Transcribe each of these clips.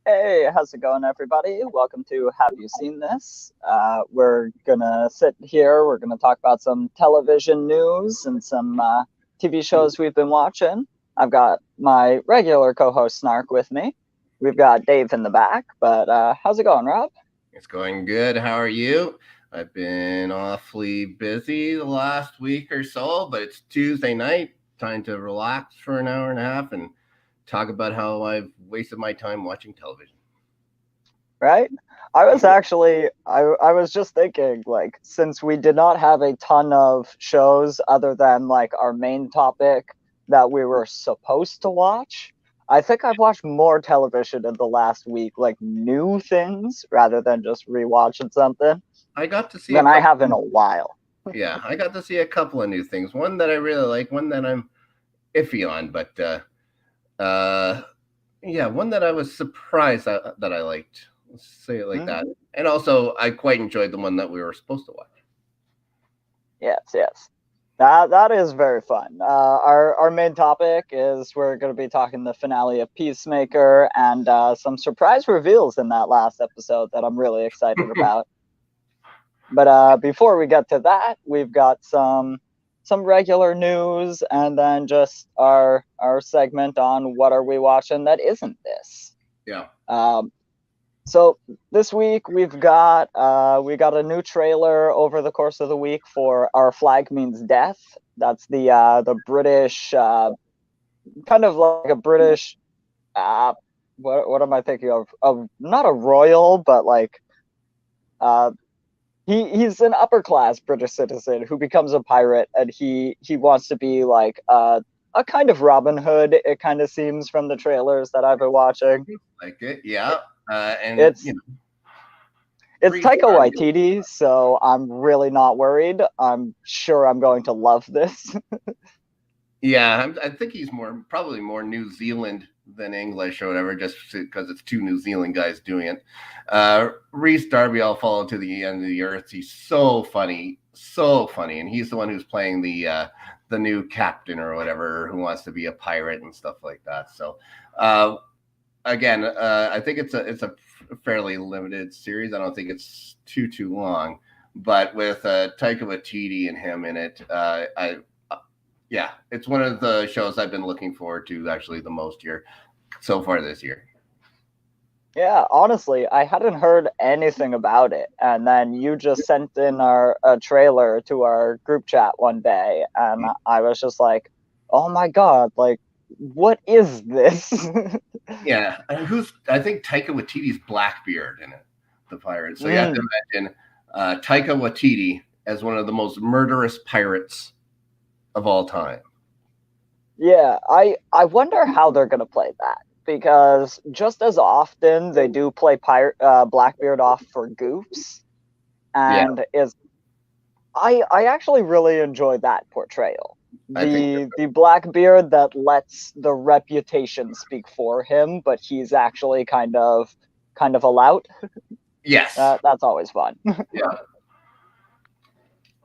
Hey, how's it going, everybody? Welcome to Have You Seen This? We're gonna sit here. We're gonna talk about some television news and some TV shows we've been watching. I've got my regular co-host Snark with me. We've got Dave in the back, but how's it going, Rob? It's going good. How are you? I've been awfully busy the last week or so, but it's Tuesday night. Time to relax for an hour and a half and talk about how I've wasted my time watching television. Right? I was just thinking, like, since we did not have a ton of shows other than like our main topic that we were supposed to watch, I think I've watched more television in the last week, like new things rather than just rewatching something, I got to see a than I couple. have in a while. Yeah, I got to see a couple of new things. One that I really like, one that I'm iffy on, but uh, yeah, one that I was surprised that I liked. Let's say it like that. Mhm. And also, I quite enjoyed the one that we were supposed to watch. Yes, yes. That is very fun. Our main topic is we're going to be talking the finale of Peacemaker and some surprise reveals in that last episode that I'm really excited about. But before we get to that, we've got some regular news and then just our segment on what are we watching that isn't this. Yeah. Um, so this week we got a new trailer over the course of the week for Our Flag Means Death. That's the British kind of like a British uh what am I thinking of? Of not a royal, but like uh he's an upper class British citizen who becomes a pirate, and he wants to be like a kind of Robin Hood. It kind of seems from the trailers that I've been watching. Like it, yeah. And It's it's Reese Taika Darby. Waititi, so I'm really not worried. I'm sure I'm going to love this. Yeah, I think he's probably more New Zealand than English or whatever, just because it's two New Zealand guys doing it. Reese Darby, I'll follow to the end of the earth. He's so funny, and he's the one who's playing the new captain or whatever who wants to be a pirate and stuff like that. So, uh, again, I think it's a fairly limited series. I don't think it's too long, but with Taika Waititi and him in it, yeah, it's one of the shows I've been looking forward to actually the most year so far this year. Yeah, honestly, I hadn't heard anything about it, and then you just sent in our a trailer to our group chat one day, and I was just like, "Oh my god! Like, what is this?" Yeah, and who's I think Taika Waititi's Blackbeard in it, the pirate. So you have to Mm, imagine Taika Waititi as one of the most murderous pirates of all time. yeah, I wonder how they're gonna play that, because just as often they do play pirate Blackbeard off for goofs, Yeah, and is I actually really enjoy that portrayal. I think The Blackbeard that lets the reputation speak for him, but he's actually kind of a lout. yes, That's always fun. yeah,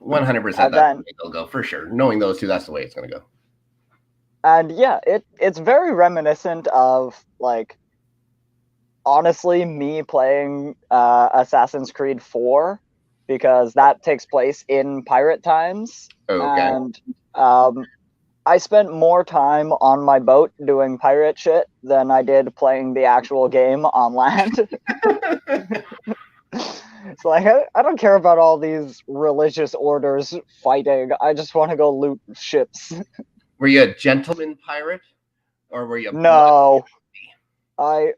100%. And That's the then way they'll go for sure. Knowing those two, that's the way it's going to go. and yeah, it's very reminiscent of like honestly me playing Assassin's Creed 4, because that takes place in pirate times, Okay. and I spent more time on my boat doing pirate shit than I did playing the actual game on land. It's like I don't care about all these religious orders fighting. I just want to go loot ships. Were you a gentleman pirate or were you blood? No, I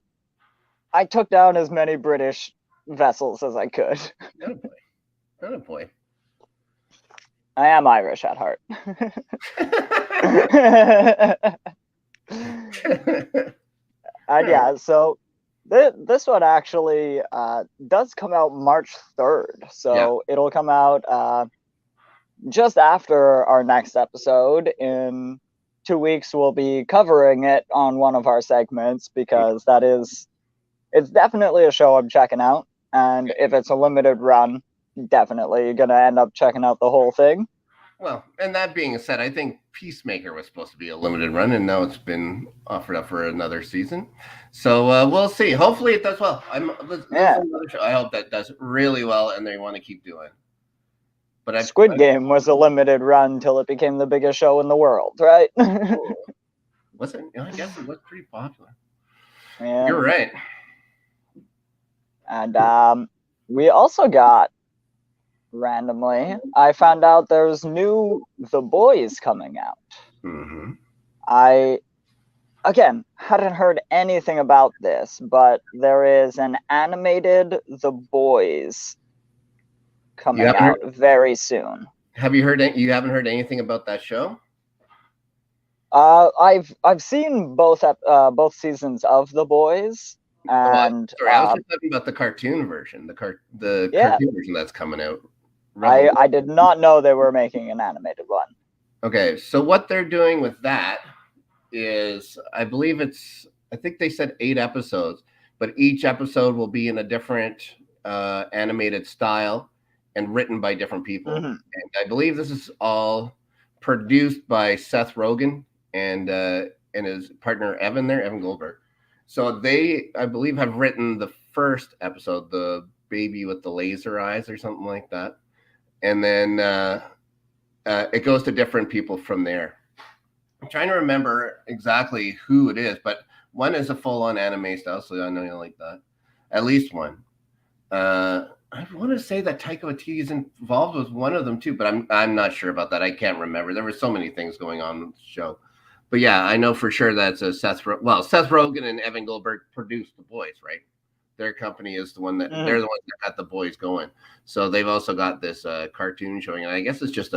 I took down as many British vessels as I could. Not a boy. Not a boy. I am Irish at heart. And yeah, so this one actually does come out March 3rd. Yeah. So it'll come out just after our next episode. In 2 weeks, we'll be covering it on one of our segments, because it's definitely a show I'm checking out. And if it's a limited run, definitely gonna end up checking out the whole thing. Well, and that being said, I think Peacemaker was supposed to be a limited run, and now it's been offered up for another season. So we'll see. Hopefully, it does well. Yeah. I hope that does really well, and they want to keep doing. But Squid Game was a limited run till it became the biggest show in the world, right? Was it? I guess it was pretty popular. Yeah. You're right. And we also got, randomly, I found out there's new The Boys coming out. Mm-hmm. I, again, hadn't heard anything about this, but there is an animated The Boys coming out very soon. Have you heard? You haven't heard anything about that show? I've seen both seasons of The Boys, and sorry, I was just talking about the cartoon version, the cartoon version that's coming out. I did not know they were making an animated one. Okay, so what they're doing with that is, I think they said 8 episodes, but each episode will be in a different animated style and written by different people. Mm-hmm. And I believe this is all produced by Seth Rogen and his partner Evan Goldberg. So they, I believe, have written the first episode, the baby with the laser eyes or something like that. And then it goes to different people from there. I'm trying to remember exactly who it is, but one is a full-on anime style, so I know you like that. At least one. I want to say that Taika Waititi is involved with one of them too, but I'm not sure about that. I can't remember. There were so many things going on with the show. But yeah, I know for sure that's Seth Rogen and Evan Goldberg produced The Boys, right? Their company is the one that they're the ones that got The Boys going. So they've also got this cartoon showing, and I guess it's just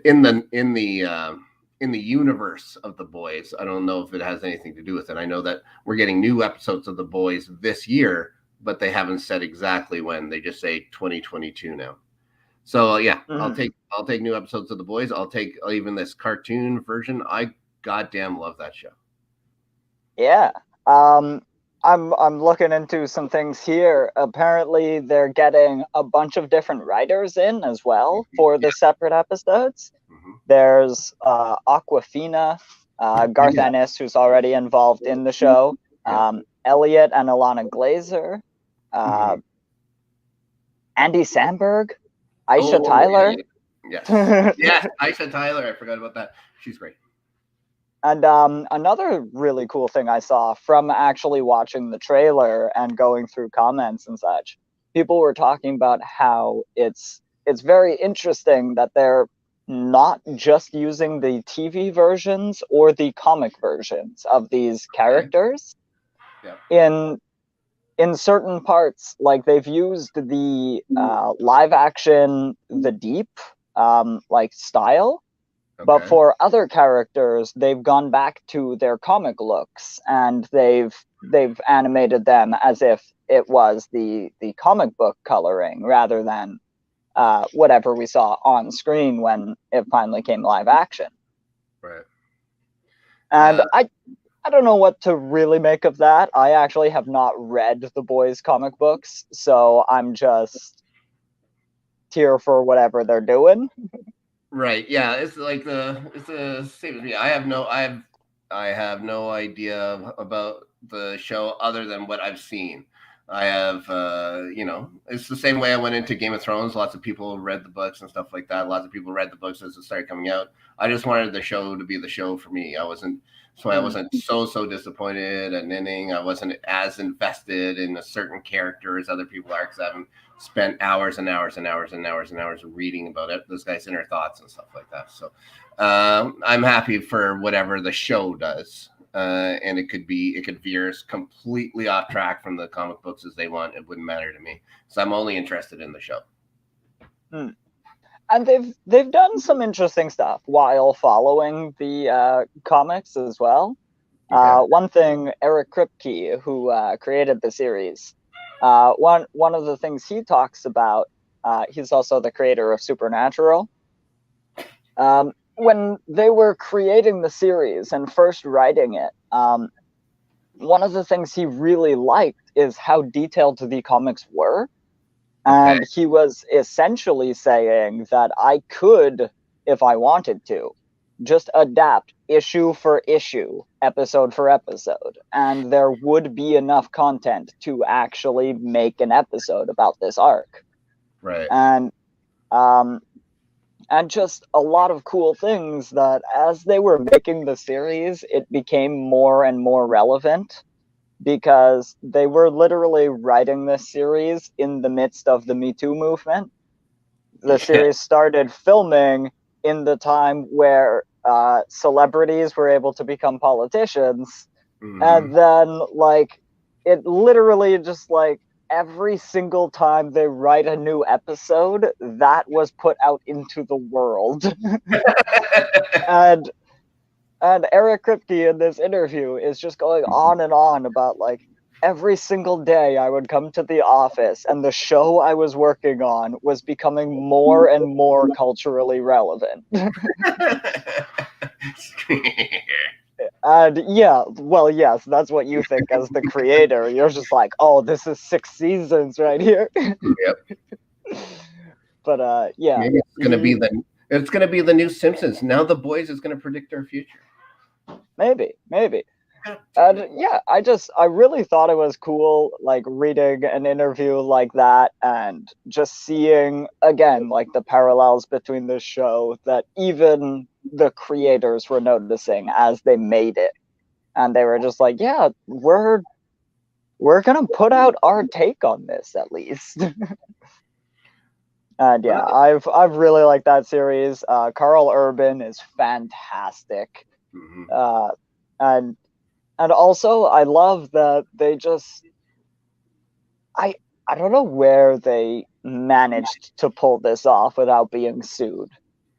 in the universe of The Boys. I don't know if it has anything to do with it. I know that we're getting new episodes of The Boys this year, but they haven't said exactly when. They just say 2022 now. So yeah, I'll take new episodes of The Boys. I'll take even this cartoon version. I goddamn love that show. Yeah. I'm looking into some things here. Apparently, they're getting a bunch of different writers in as well for the separate episodes. Mm-hmm. There's Aquafina, Garth Ennis, who's already involved in the show, Elliot and Alana Glazer, Andy Samberg, Aisha Tyler. Yes, Aisha Tyler. I forgot about that. She's great. And another really cool thing I saw from actually watching the trailer and going through comments and such, people were talking about how it's very interesting that they're not just using the TV versions or the comic versions of these characters. Yeah. In certain parts, like they've used the live action, the deep style. Okay. But for other characters, they've gone back to their comic looks and they've animated them as if it was the comic book coloring rather than whatever we saw on screen when it finally came live action. Right. And I don't know what to really make of that. I actually have not read the Boys comic books, so I'm just here for whatever they're doing. Right. Yeah. It's the same as me. I have no idea about the show other than what I've seen. I have, it's the same way I went into Game of Thrones. Lots of people read the books and stuff like that. Lots of people read the books as it started coming out. I just wanted the show to be the show for me. I wasn't so disappointed at ending. I wasn't as invested in a certain character as other people are, because I haven't spent hours and hours and hours and hours and hours reading about it, those guys' inner thoughts and stuff like that. So I'm happy for whatever the show does. And it could veer us completely off track from the comic books as they want. It wouldn't matter to me. So I'm only interested in the show. And they've done some interesting stuff while following the comics as well. Okay. One thing, Eric Kripke, who created the series, one of the things he talks about, he's also the creator of Supernatural. When they were creating the series and first writing it, one of the things he really liked is how detailed the comics were. And he was essentially saying that I could if I wanted to. Just adapt issue for issue, episode for episode, and there would be enough content to actually make an episode about this arc. Right. And just a lot of cool things that as they were making the series, it became more and more relevant, because they were literally writing this series in the midst of the Me Too movement. The series started filming in the time where celebrities were able to become politicians. And then, like, it literally just, like, every single time they write a new episode, that was put out into the world. and Eric Kripke in this interview is just going on and on about, like, every single day I would come to the office and the show I was working on was becoming more and more culturally relevant. And yeah, well, yes, that's what you think as the creator. You're just like, oh, this is 6 seasons right here. Yep. But yeah, maybe it's gonna be the new Simpsons. Now The Boys is gonna predict our future. Maybe. And yeah, I really thought it was cool, like, reading an interview like that and just seeing, again, like, the parallels between this show that even the creators were noticing as they made it. And they were just like, yeah, we're gonna put out our take on this, at least. And yeah, I've really liked that series. Carl Urban is fantastic. And also, I love that they just, I don't know where they managed to pull this off without being sued.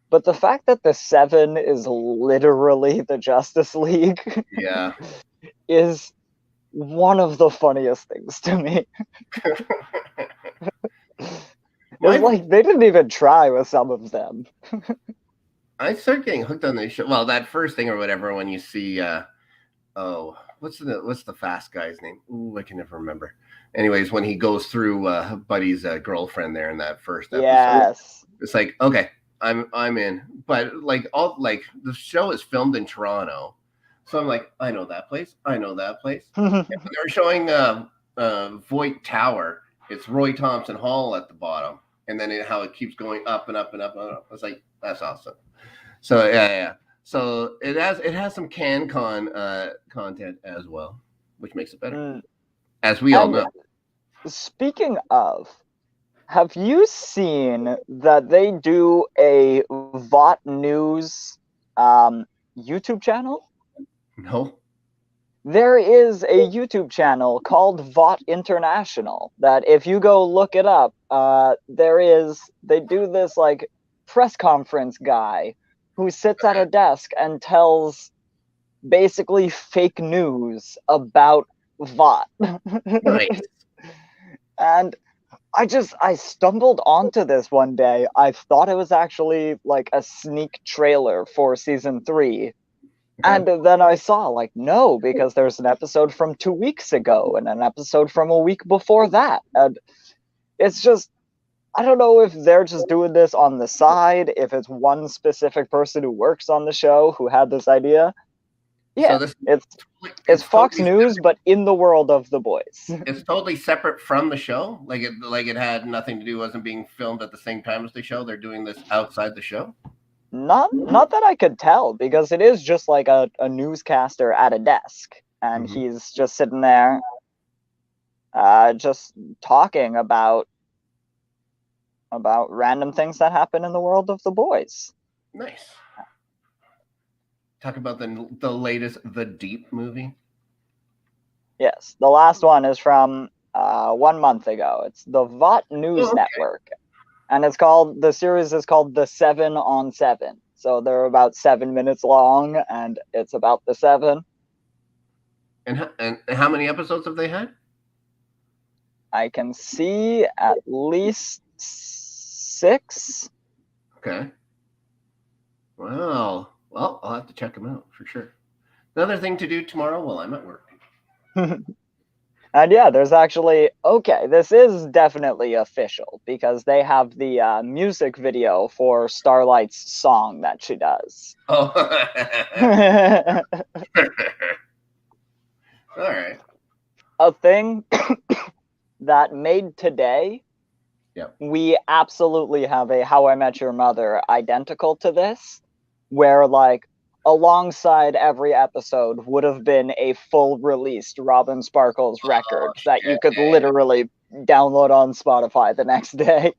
But the fact that the Seven is literally the Justice League, yeah, is one of the funniest things to me. It's like they didn't even try with some of them. I started getting hooked on this show. Well, that first thing or whatever, when you see, what's the fast guy's name? Ooh, I can never remember. Anyways, when he goes through Buddy's girlfriend there in that first episode, yes, it's like, okay, I'm in. But like the show is filmed in Toronto, so I'm like, I know that place. And when they were showing Voight Tower, it's Roy Thompson Hall at the bottom, and then how it keeps going up and up and up and up. I was like, that's awesome. So yeah. So it has some CanCon content as well, which makes it better, as we all know. Speaking of, have you seen that they do a VOT News YouTube channel? No. There is a YouTube channel called VOT International that, if you go look it up, they do this, like, press conference guy who sits at a desk and tells basically fake news about VOT. Nice. And I stumbled onto this one day. I thought it was actually, like, a sneak trailer for season 3. And then I saw, like, no, because there's an episode from 2 weeks ago and an episode from a week before that. And it's just, I don't know if they're just doing this on the side, if it's one specific person who works on the show who had this idea. Yeah, so it's Fox totally News, separate. But in the world of The Boys. It's totally separate from the show? Like it had nothing to do, wasn't being filmed at the same time as the show? They're doing this outside the show? Not that I could tell, because it is just like a newscaster at a desk, and he's just sitting there just talking about random things that happen in the world of The Boys. Nice. Talk about the latest The Deep movie. Yes, the last one is from 1 month ago. It's the VOT News Network. And the series is called The 7 on 7. So they're about 7 minutes long, and it's about the 7. And how many episodes have they had? I can see at least 6. Okay. Wow. Well, I'll have to check them out for sure. Another thing to do tomorrow while I'm at work. And yeah, there's actually, okay, this is definitely official because they have the music video for Starlight's song that she does. Oh. All right. A thing that made today, Yeah. we absolutely have a How I Met Your Mother identical to this, where like alongside every episode would have been a full released Robin Sparkles record that you could literally download on Spotify the next day.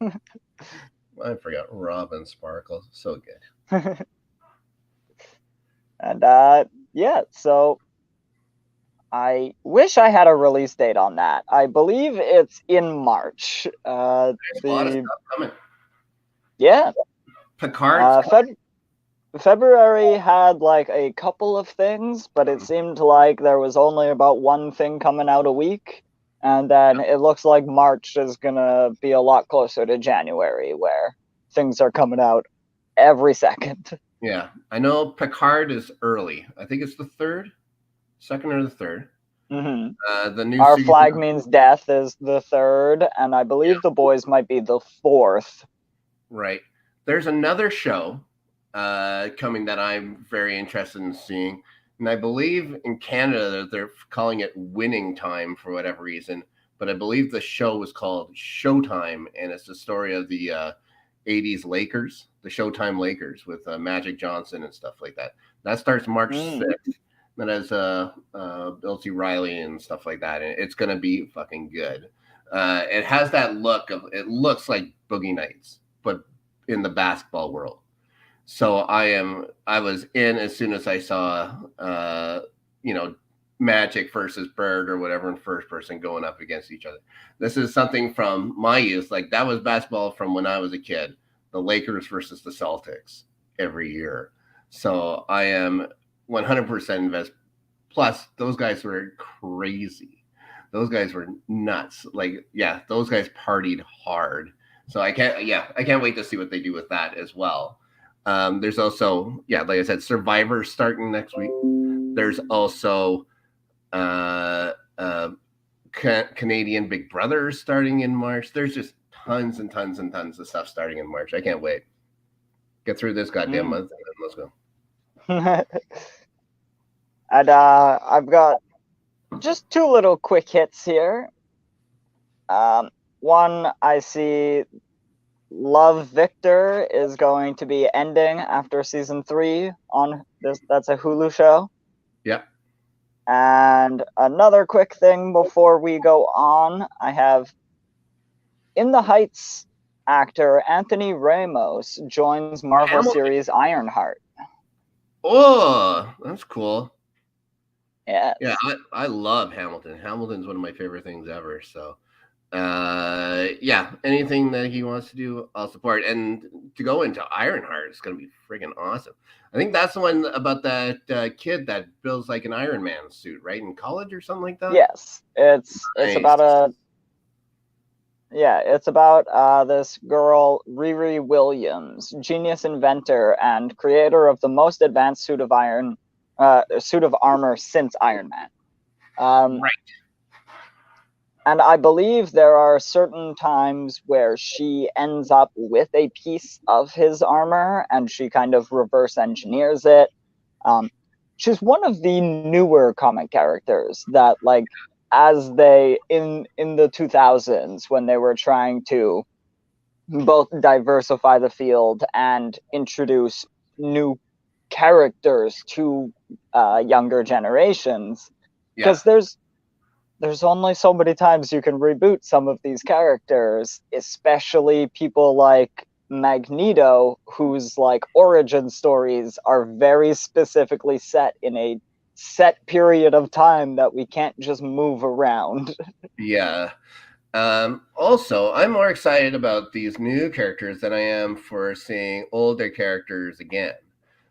I forgot Robin Sparkles. So good. And yeah, so I wish I had a release date on that. I believe it's in March. There's a lot of stuff coming. Yeah, Picard's February had like a couple of things, but it seemed like there was only about one thing coming out a week. And then it looks like March is gonna be a lot closer to January, where things are coming out every second. Yeah, I know Picard is early. I think it's the second or the third. Mm-hmm. The new Our season. Flag Means Death is the third, and I believe The Boys might be the fourth. Right. There's another show coming that I'm very interested in seeing. And I believe in Canada they're calling it Winning Time for whatever reason. But I believe the show was called Showtime, and it's the story of the 80s Lakers, the Showtime Lakers with Magic Johnson and stuff like that. That starts March 6th. That has Bill C. Riley and stuff like that. And it's going to be fucking good. It has that look of, it looks like Boogie Nights, but in the basketball world. So I was in as soon as I saw, Magic versus Bird or whatever in first person going up against each other. This is something from my youth. Like that was basketball from when I was a kid, the Lakers versus the Celtics every year. So I am 100% invested. Plus those guys were crazy. Those guys were nuts. Like, yeah, those guys partied hard. So I can't wait to see what they do with that as well. There's also, like I said, Survivor starting next week. There's also Canadian Big Brother starting in March. There's just tons and tons and tons of stuff starting in March. I can't wait. Get through this goddamn month and then let's go. And I've got just two little quick hits here. One, I see Love Victor is going to be ending after season 3 on this. That's a Hulu show. Yeah. And another quick thing before we go on, I have In the Heights actor Anthony Ramos joins Marvel series Ironheart. Oh, that's cool. Yes. Yeah, I love Hamilton. Hamilton's one of my favorite things ever. So, anything that he wants to do, I'll support. And to go into Ironheart is going to be freaking awesome. I think that's the one about that kid that builds like an Iron Man suit, right, in college or something like that. Yes, it's about this girl, Riri Williams, genius inventor and creator of the most advanced suit of armor since Iron Man. Right. And I believe there are certain times where she ends up with a piece of his armor and she kind of reverse engineers it. She's one of the newer comic characters that, like, as they in the 2000s, when they were trying to both diversify the field and introduce new characters to younger generations, because there's only so many times you can reboot some of these characters, especially people like Magneto, whose like origin stories are very specifically set in a set period of time that we can't just move around. Yeah. Also, I'm more excited about these new characters than I am for seeing older characters again.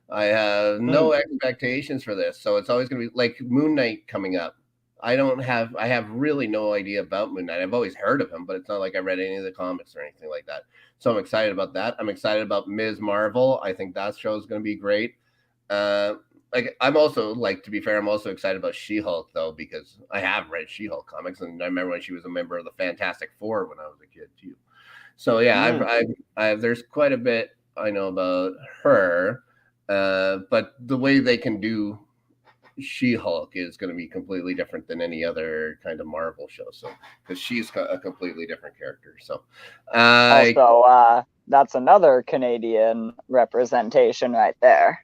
I have no expectations for this, so it's always going to be like Moon Knight coming up. I have really no idea about Moon Knight. I've always heard of him, but it's not like I read any of the comics or anything like that. So I'm excited about that. I'm excited about Ms. Marvel. I think that show is going to be great. like I'm also like, to be fair, I'm also excited about She-Hulk though, because I have read She-Hulk comics, and I remember when she was a member of the Fantastic Four when I was a kid too. So yeah, I've there's quite a bit I know about her, but the way they can do She-Hulk is going to be completely different than any other kind of Marvel show. So because she's a completely different character. So also, that's another Canadian representation right there,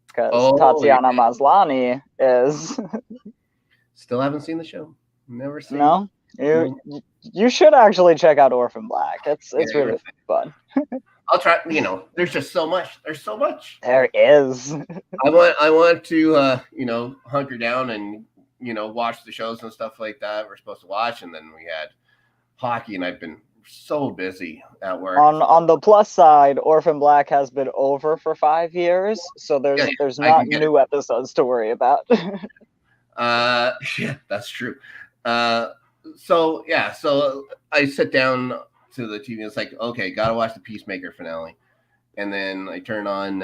because Tatiana Maslany is. Still haven't seen the show. Never seen. No, you should actually check out Orphan Black. It's really fun. I'll try. You know, there's just so much. There's so much. There is. I want to hunker down and watch the shows and stuff like that we're supposed to watch, and then we had hockey, and I've been so busy at work. On the plus side, Orphan Black has been over for 5 years, so there's not new episodes to worry about. Yeah, that's true. So I sit down to the TV. It's like, okay, gotta watch the Peacemaker finale, and then I turn on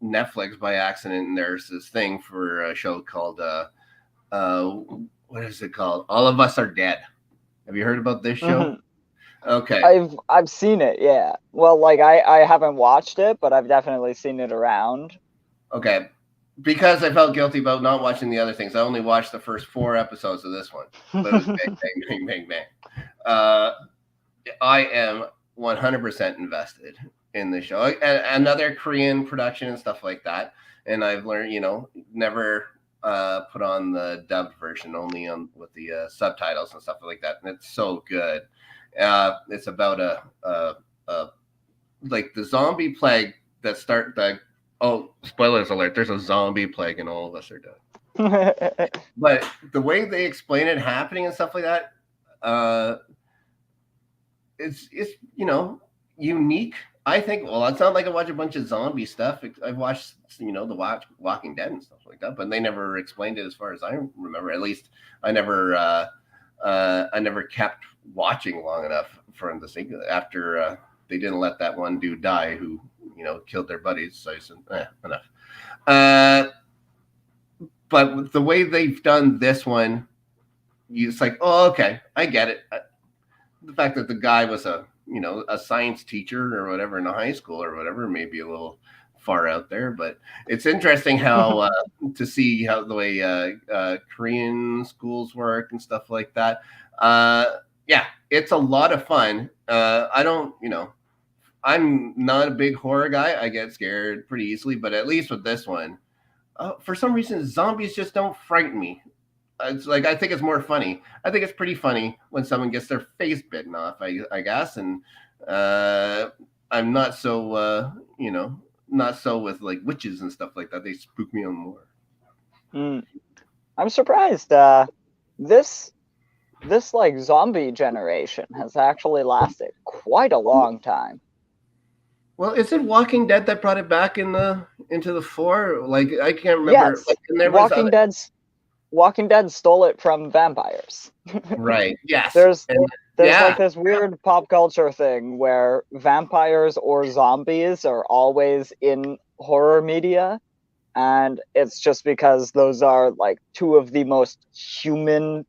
Netflix by accident, and there's this thing for a show called what is it called? All of Us Are Dead. Have you heard about this show? Mm-hmm. Okay, I've seen it. Yeah. Well, like I haven't watched it, but I've definitely seen it around. Okay. Because I felt guilty about not watching the other things. I only watched the first 4 episodes of this one. But it was bang, bang, bang, bang, bang. I am 100% invested in the show. Another Korean production and stuff like that. And I've learned, never put on the dubbed version, only on with the subtitles and stuff like that. And it's so good. It's about like the zombie plague that oh, spoilers alert, there's a zombie plague and all of us are dead. But the way they explain it happening and stuff like that, it's unique. I think, well, it's not like I watch a bunch of zombie stuff. I've watched, the Walking Dead and stuff like that, but they never explained it as far as I remember. At least I never kept watching long enough for them to think after they didn't let that one dude die who killed their buddies. So I said, enough. But the way they've done this one, it's like, oh, okay, I get it. The fact that the guy was a science teacher or whatever in a high school or whatever, maybe a little far out there, but it's interesting how to see how the way Korean schools work and stuff like that. Yeah, it's a lot of fun. I'm not a big horror guy. I get scared pretty easily, but at least with this one, for some reason, zombies just don't frighten me. It's like, I think it's more funny. I think it's pretty funny when someone gets their face bitten off, I guess. And I'm not so, not so with like witches and stuff like that. They spook me on more. I'm surprised. This like zombie generation has actually lasted quite a long time. Well, is it Walking Dead that brought it back into the fore? Like, I can't remember. Yes, like, Walking Dead stole it from vampires. Right. Yes. There's like this weird pop culture thing where vampires or zombies are always in horror media, and it's just because those are like 2 of the most human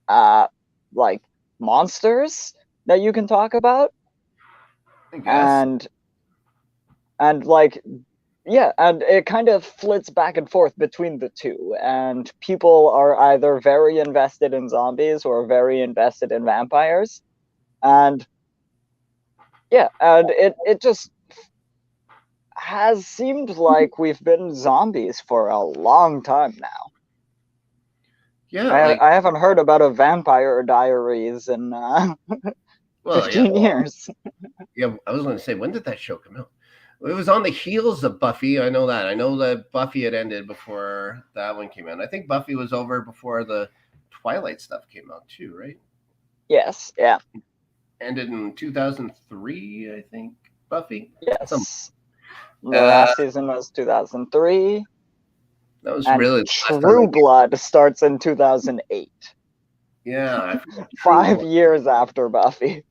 like monsters that you can talk about. And like, yeah, and it kind of flits back and forth between the 2, and people are either very invested in zombies or very invested in vampires, and yeah, and it just has seemed like we've been zombies for a long time now. Yeah, I haven't heard about a Vampire Diaries in 15 years. Yeah, I was going to say, when did that show come out? It was on the heels of Buffy. I know that. I know that Buffy had ended before that one came out. I think Buffy was over before the Twilight stuff came out too, right? Yes, yeah. Ended in 2003, I think, Buffy. Yes. The last season was 2003. That was and really True Blood starts in 2008. Yeah. 5 years after Buffy.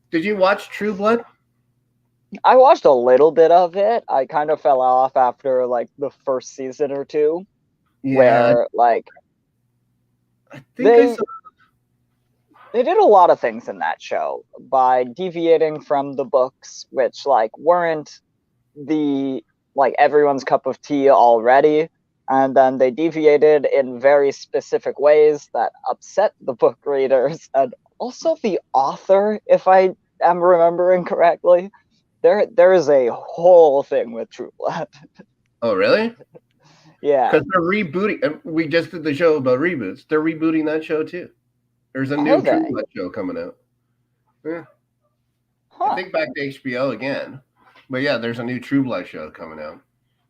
Did you watch True Blood? I watched a little bit of it. I kind of fell off after like the first season or two, Yeah, where like I think I they saw. they did a lot of things in that show by deviating from the books, which like weren't the like everyone's cup of tea already, and then they deviated in very specific ways that upset the book readers and also the author, if I am remembering correctly. There is a whole thing with True Blood. Oh, really? Yeah. Because they're rebooting. We just did the show about reboots. They're rebooting that show too. There's a Are new True they? Blood show coming out. Yeah, I Huh. think back to HBO again. But yeah, there's a new True Blood show coming out.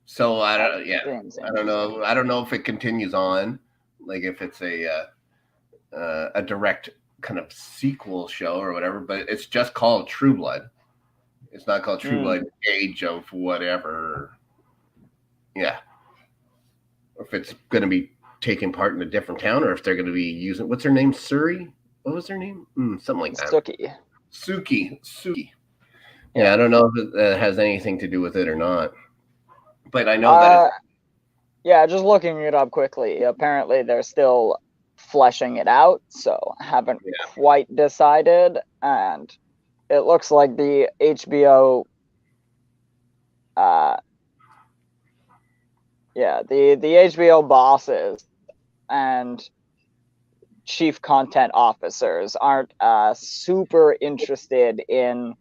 So I That don't. Yeah, seems I don't interesting. know. I don't know if it continues on, like if it's a direct kind of sequel show or whatever. But it's just called True Blood. It's not called True Mm. Blood Age of whatever. Yeah, or if it's going to be taking part in a different town, or if they're going to be using what's her name, Suri. What was her name? Something like that. Suki. Suki. Yeah. Yeah, I don't know if it has anything to do with it or not, but I know that it's Uh, yeah, just looking it up quickly. Apparently, they're still fleshing it out, so haven't yeah, quite decided. And it looks like the HBO, uh, the HBO bosses and chief content officers aren't super interested in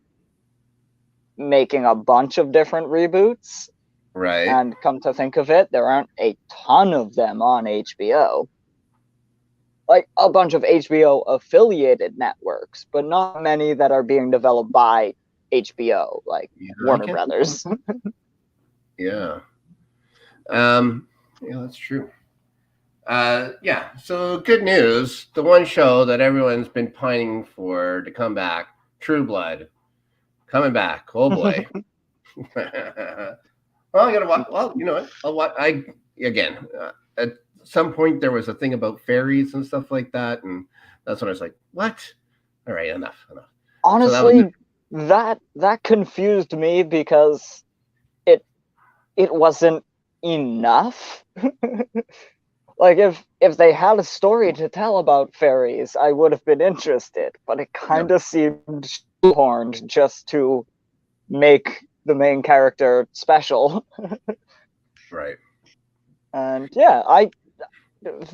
making a bunch of different reboots. right. And come to think of it, there aren't a ton of them on HBO. Like a bunch of HBO affiliated networks, but not many that are being developed by HBO, like Yeah, I Warner guess. Brothers. Yeah. Yeah, that's true. Yeah. So good news. The one show that everyone's been pining for to come back, True Blood, coming back. Oh boy. Well, I gotta watch. Well, you know what? I'll watch. Again. At some point, there was a thing about fairies and stuff like that, and that's when I was like, "What? All right, enough." So that was Honestly, that confused me because it it wasn't enough. Like if they had a story to tell about fairies, I would have been interested, but it yeah, kind of seemed shoehorned just to make the main character special. right. And yeah, I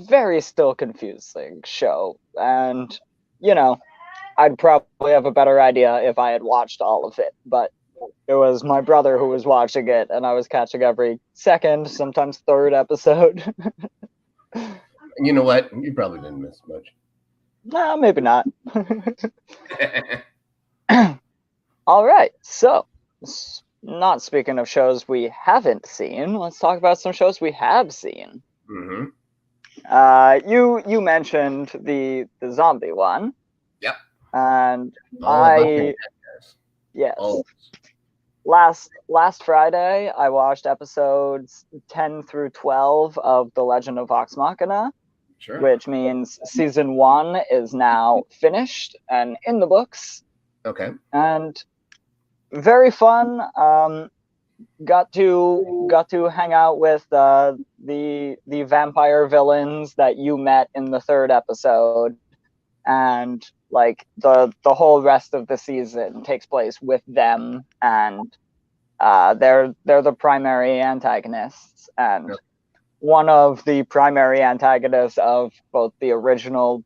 very still confusing show. And you know, I'd probably have a better idea if I had watched all of it, but it was my brother who was watching it, and I was catching every second, sometimes third episode. You know what? You probably didn't miss much. Nah, maybe not. All right, so not speaking of shows we haven't seen, let's talk about some shows we have seen. Mm-hmm. You mentioned the zombie one, Yep. and All about the I guys. yes, Oh, last Friday I watched episodes 10 through 12 of The Legend of Vox Machina, sure. which means season 1 is now finished and in the books, Okay. and very fun. Got to hang out with the vampire villains that you met in the third episode, and like the whole rest of the season takes place with them, and they're the primary antagonists, and Yep. one of the primary antagonists of both the original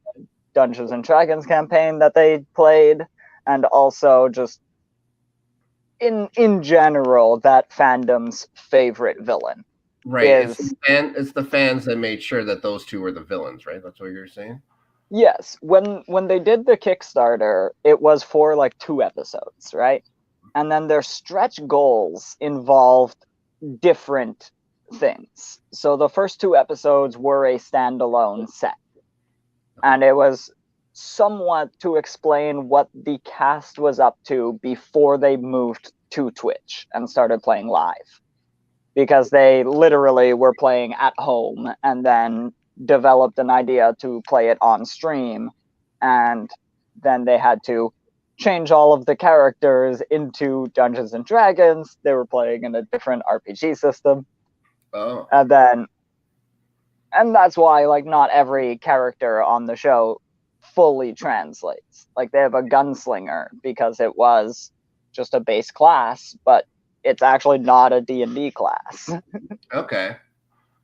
Dungeons and Dragons campaign that they played, and also just in general that fandom's favorite villain Right. is It's the fans that made sure that those two were the villains, right? That's what you're saying? yes, when they did the Kickstarter, it was for like 2 episodes, right? And then their stretch goals involved different things. So the first 2 episodes were a standalone set, and it was somewhat to explain what the cast was up to before they moved to Twitch and started playing live, because they literally were playing at home and then developed an idea to play it on stream, and then they had to change all of the characters into Dungeons and Dragons. They were playing in a different RPG system. Oh. And that's why, like, not every character on the show fully translates. Like, they have a gunslinger because it was just a base class, but it's actually not a D&D class. Okay.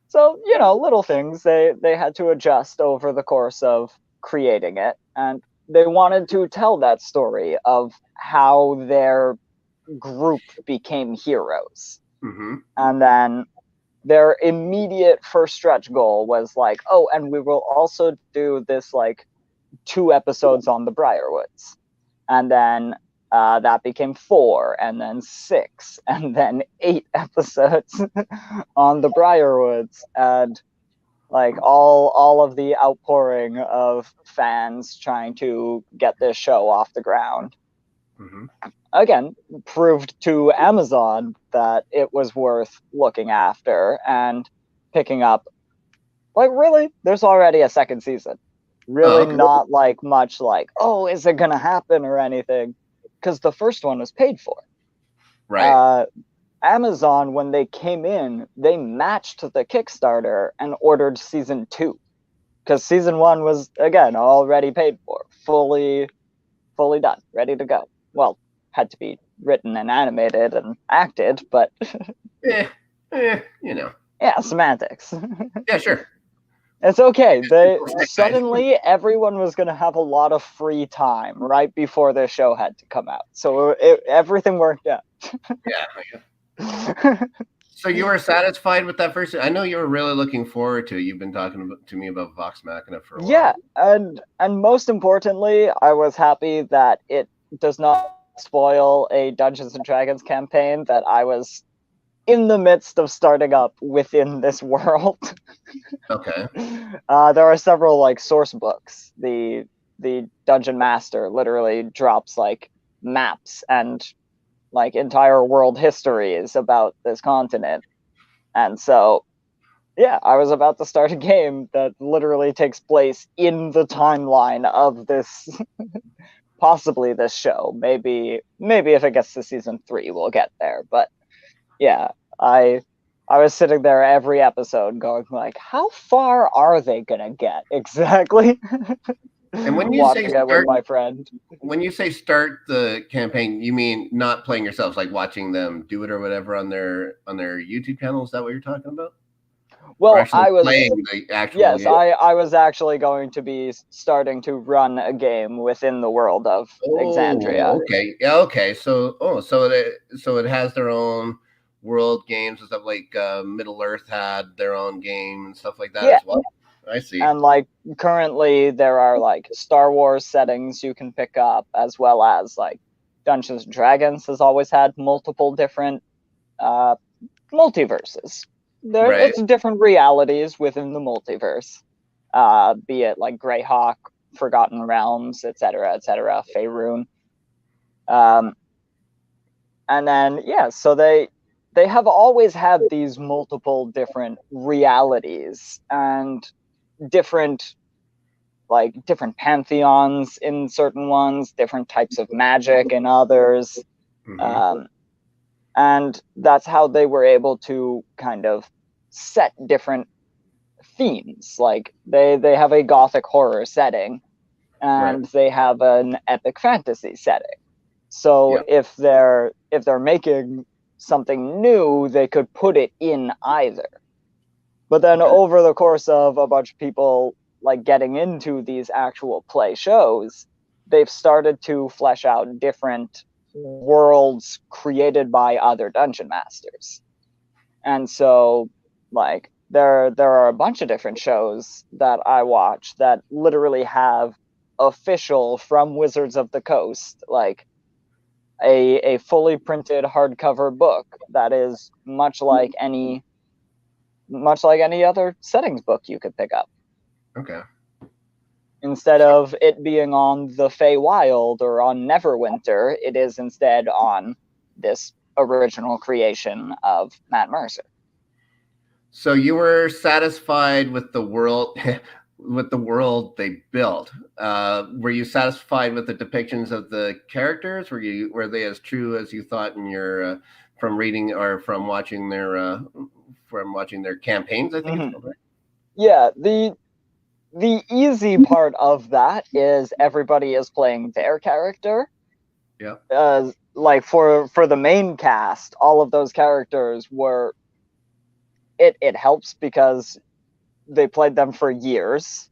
So, you know, little things they had to adjust over the course of creating it. And they wanted to tell that story of how their group became heroes. Mm-hmm. And then their immediate first stretch goal was like, oh, and we will also do this like 2 episodes on the Briarwoods. And then that became 4, and then 6, and then 8 episodes on the Briarwoods. And like all of the outpouring of fans trying to get this show off the ground. Mm-hmm. Again, proved to Amazon that it was worth looking after and picking up. Like, really, there's already a 2nd season. Really, okay. not like much like, oh, is it gonna happen or anything? Because the first one was paid for. Right. Amazon, when they came in, they matched the Kickstarter and ordered season 2. Because season 1 was, again, already paid for. Fully done. Ready to go. Well, had to be written and animated and acted, but you know. Yeah, semantics. Yeah, sure. It's okay. Suddenly everyone was going to have a lot of free time right before the show had to come out. So everything worked out. Yeah. So you were satisfied with that first? I know you were really looking forward to it. You've been talking to me about Vox Machina for a while. Yeah, and most importantly, I was happy that it does not spoil a Dungeons and Dragons campaign that I was in the midst of starting up within this world. Okay. There are several like source books. The dungeon master literally drops like maps and like entire world histories about this continent. And so yeah, I was about to start a game that literally takes place in the timeline of this possibly this show. Maybe if it gets to season 3 we'll get there. But yeah, I was sitting there every episode going like, how far are they gonna get exactly? And when you watching say start, it with my friend. When you say start the campaign, you mean not playing yourselves, like watching them do it or whatever on their YouTube channel? Is that what you're talking about? Well, I was playing the actual yes, game? I was actually going to be starting to run a game within the world of Exandria. Okay, yeah, okay. So it has their own world games and stuff like Middle Earth had their own game and stuff like that as well. I see. And like currently there are like Star Wars settings you can pick up, as well as like Dungeons and Dragons has always had multiple different multiverses. It's different realities within the multiverse, be it like Greyhawk, Forgotten Realms, etc., Faerun. And then so they have always had these multiple different realities and different pantheons in certain ones, different types of magic in others. Mm-hmm. And that's how they were able to kind of set different themes. Like they have a gothic horror setting, and they have an epic fantasy setting. So if they're making something new, they could put it in either. But then over the course of a bunch of people like getting into these actual play shows, they've started to flesh out different worlds created by other dungeon masters. And so like there are a bunch of different shows that I watch that literally have official from Wizards of the Coast, like a fully printed hardcover book that is much like any other settings book you could pick up. Okay. Instead of it being on the Feywild or on Neverwinter, it is instead on this original creation of Matt Mercer. So you were satisfied with the world. with the world they built. Were you satisfied with the depictions of the characters? Were they as true as you thought in your from reading or from watching their campaigns? I think it's called, right? Yeah, the easy part of that is everybody is playing their character. Yeah. Like for the main cast, all of those characters were. It helps because they played them for years.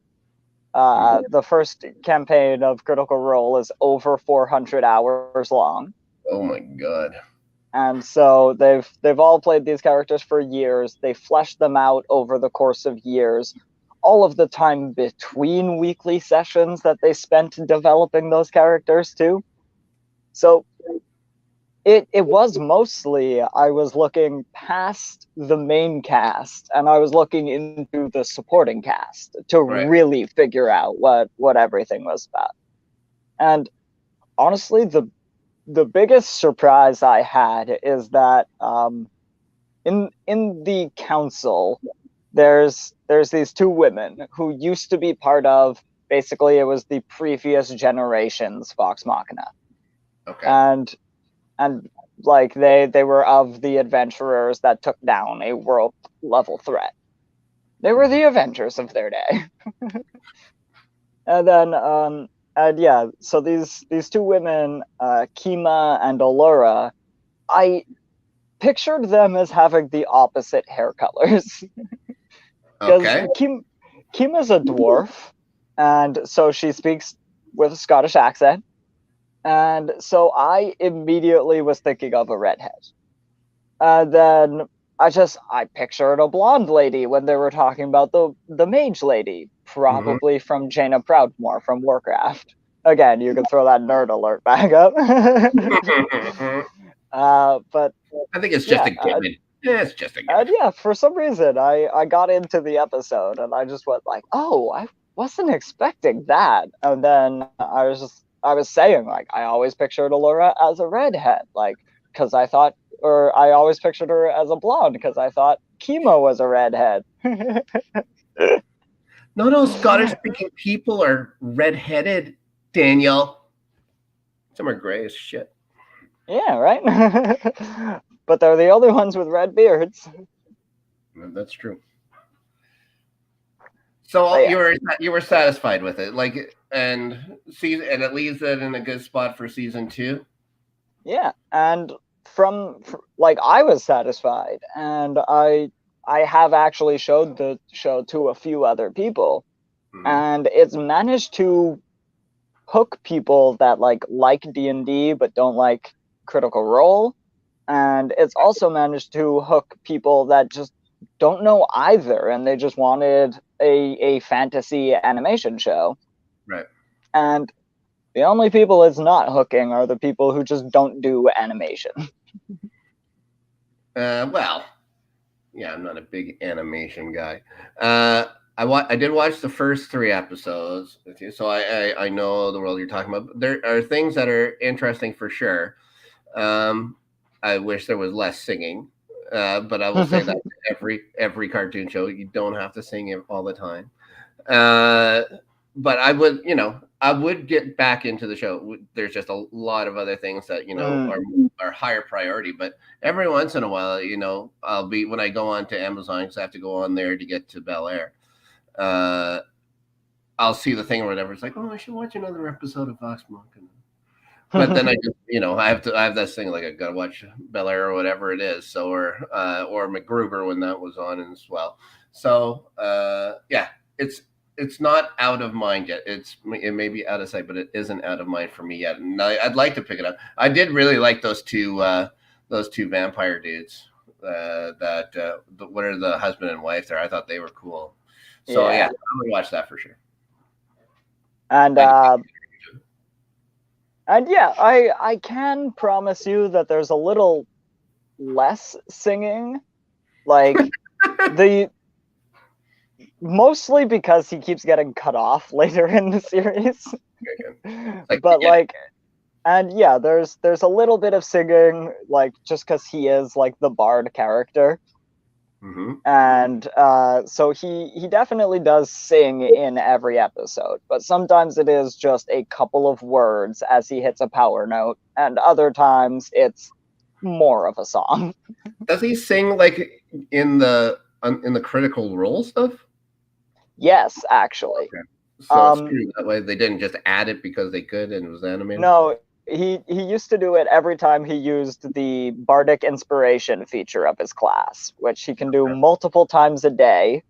The first campaign of Critical Role is over 400 hours long. Oh my god! And so they've all played these characters for years. They fleshed them out over the course of years. All of the time between weekly sessions that they spent developing those characters too. So it was mostly I was looking past the main cast and I was looking into the supporting cast to really figure out what everything was about. And honestly, the biggest surprise I had is that in the council, there's these two women who used to be part of, basically it was the previous generation's Vox Machina. Okay. And like they were of the adventurers that took down a world level threat. They were the Avengers of their day. And then and yeah, so these two women, Kima and Allura, I pictured them as having the opposite hair colors. Because Kima's a dwarf, and so she speaks with a Scottish accent. And so I immediately was thinking of a redhead. Then I pictured a blonde lady when they were talking about the mage lady, probably from Jaina Proudmoore from Warcraft. Again, you can throw that nerd alert back up. But I think it's just a given. Yeah, it's just a given. And yeah, for some reason, I got into the episode and I just went like, oh, I wasn't expecting that. And then I was saying, like, I always pictured Allura as a redhead, like, because I thought, or I always pictured her as a blonde because I thought Kima was a redhead. No, Scottish-speaking people are redheaded, Daniel. Some are gray as shit. Yeah, right? But they're the only ones with red beards. That's true. So yeah. you were satisfied with it, like, and it leaves it in a good spot for season 2. Yeah, and from like I was satisfied, and I have actually showed the show to a few other people, and it's managed to hook people that like D&D but don't like Critical Role, and it's also managed to hook people that just don't know either, and they just wanted a fantasy animation show. Right. And the only people it's not hooking are the people who just don't do animation. Well, yeah, I'm not a big animation guy. I did watch the first 3 episodes with you, so I know the world you're talking about. There are things that are interesting for sure. I wish there was less singing, but I will say that every cartoon show, you don't have to sing it all the time. But I would get back into the show. There's just a lot of other things that are higher priority. But every once in a while, when I go on to Amazon, because I have to go on there to get to Bel Air. I'll see the thing or whatever. It's like, oh, I should watch another episode of Vox Machina. But then I just, I have this thing like I gotta watch Bel Air or whatever it is. So or MacGruber when that was on as well. So yeah, it's not out of mind yet. It may be out of sight, but it isn't out of mind for me yet. And I'd like to pick it up. I did really like those two vampire dudes. What are the husband and wife there? I thought they were cool. So yeah, I'm gonna watch that for sure. And yeah, I can promise you that there's a little less singing, like mostly because he keeps getting cut off later in the series. But and yeah, there's a little bit of singing, like just because he is like the bard character. And so he definitely does sing in every episode, but sometimes it is just a couple of words as he hits a power note, and other times it's more of a song. Does he sing like in the Critical Role stuff? Yes, actually. Okay. So it's true that way. They didn't just add it because they could and it was animated? No, he used to do it every time he used the bardic inspiration feature of his class, which he can do multiple times a day,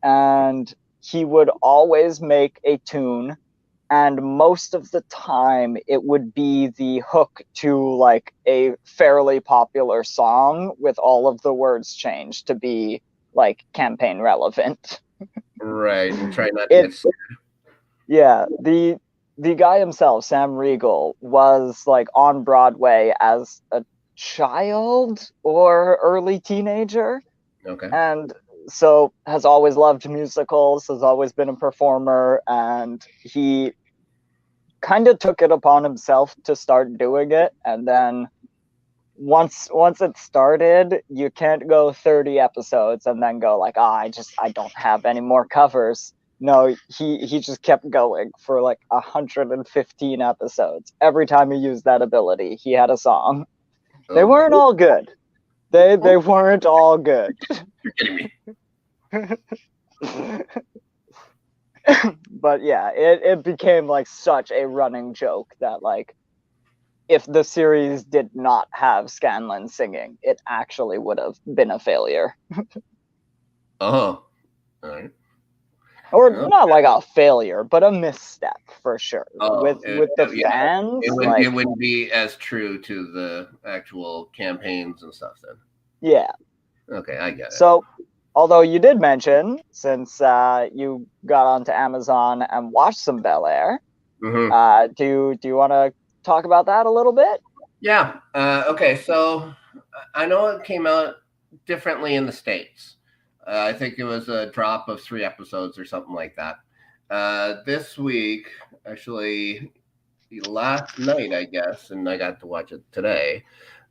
and he would always make a tune, and most of the time it would be the hook to like a fairly popular song with all of the words changed to be like campaign relevant. Right, and try not to get scared. Yeah, the guy himself, Sam Riegel, was like on Broadway as a child or early teenager. Okay. And so has always loved musicals, has always been a performer, and he kind of took it upon himself to start doing it. And then once it started, you can't go 30 episodes and then go like, I don't have any more covers. No, he just kept going for like 115 episodes. Every time he used that ability, he had a song. They weren't all good. They weren't all good. You're kidding me. But yeah, it became like such a running joke that like if the series did not have Scanlan singing, it actually would have been a failure. Oh, all right. Or not like a failure, but a misstep for sure. With the fans, it wouldn't be as true to the actual campaigns and stuff then. Yeah. Okay, I get it. So, although you did mention, since you got onto Amazon and watched some Bel Air, do you want to talk about that a little bit? Yeah. Okay. So I know it came out differently in the States. I think it was a drop of 3 episodes or something like that. This week, actually, last night, I guess, and I got to watch it today.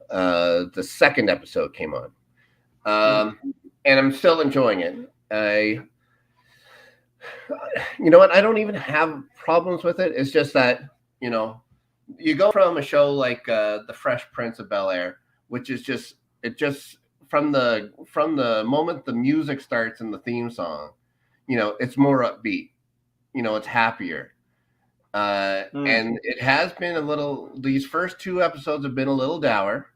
The 2nd episode came on, and I'm still enjoying it. You know what? I don't even have problems with it. It's just that you go from a show like The Fresh Prince of Bel Air, which is just from the moment the music starts in the theme song, it's more upbeat, it's happier, and it has been a little. These first 2 episodes have been a little dour,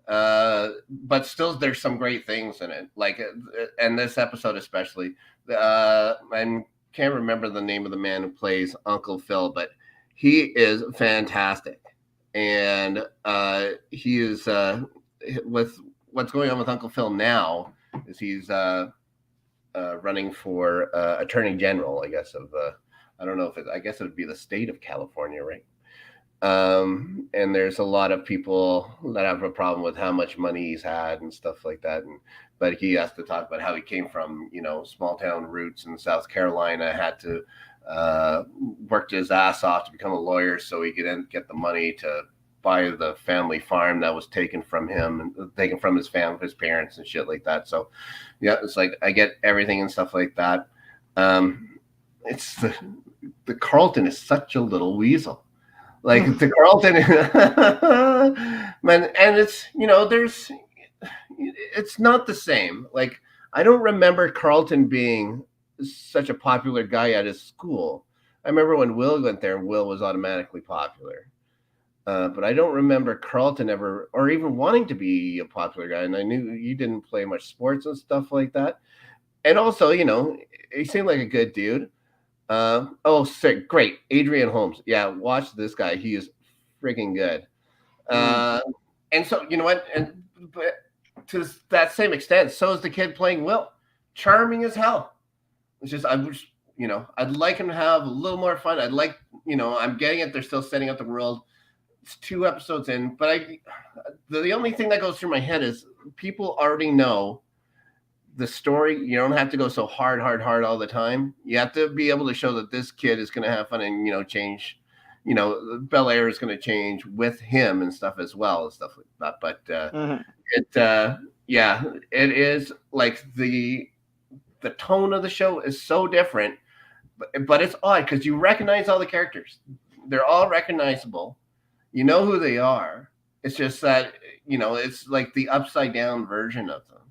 but still there's some great things in it, like and this episode especially. I can't remember the name of the man who plays Uncle Phil, but he is fantastic, and he is with what's going on with Uncle Phil now is he's running for Attorney General, I guess, of I don't know if I guess it would be the state of California, right? And there's a lot of people that have a problem with how much money he's had and stuff like that. But he has to talk about how he came from, small town roots in South Carolina, had to worked his ass off to become a lawyer so he could get the money to buy the family farm that was taken from him and taken from his parents and shit like that. So yeah, it's like I get everything and stuff like that. It's the Carlton is such a little weasel. Like the Carlton, man, and it's it's not the same. Like I don't remember Carlton being such a popular guy at his school. I remember when Will went there, Will was automatically popular. But I don't remember Carlton ever, or even wanting to be a popular guy. And I knew you didn't play much sports and stuff like that. And also, he seemed like a good dude. Sick, great. Adrian Holmes. Yeah, watch this guy. He is freaking good. And so, you know what? But to that same extent, so is the kid playing Will. Charming as hell. It's just, I'd like him to have a little more fun. I'd like, I'm getting it. They're still setting up the world. It's 2 episodes in, but the only thing that goes through my head is people already know the story. You don't have to go so hard all the time. You have to be able to show that this kid is going to have fun and, change, Bel Air is going to change with him and stuff as well and stuff like that. But Yeah, it is like the tone of the show is so different, but it's odd because you recognize all the characters. They're all recognizable. You know who they are. It's just that, it's like the upside down version of them.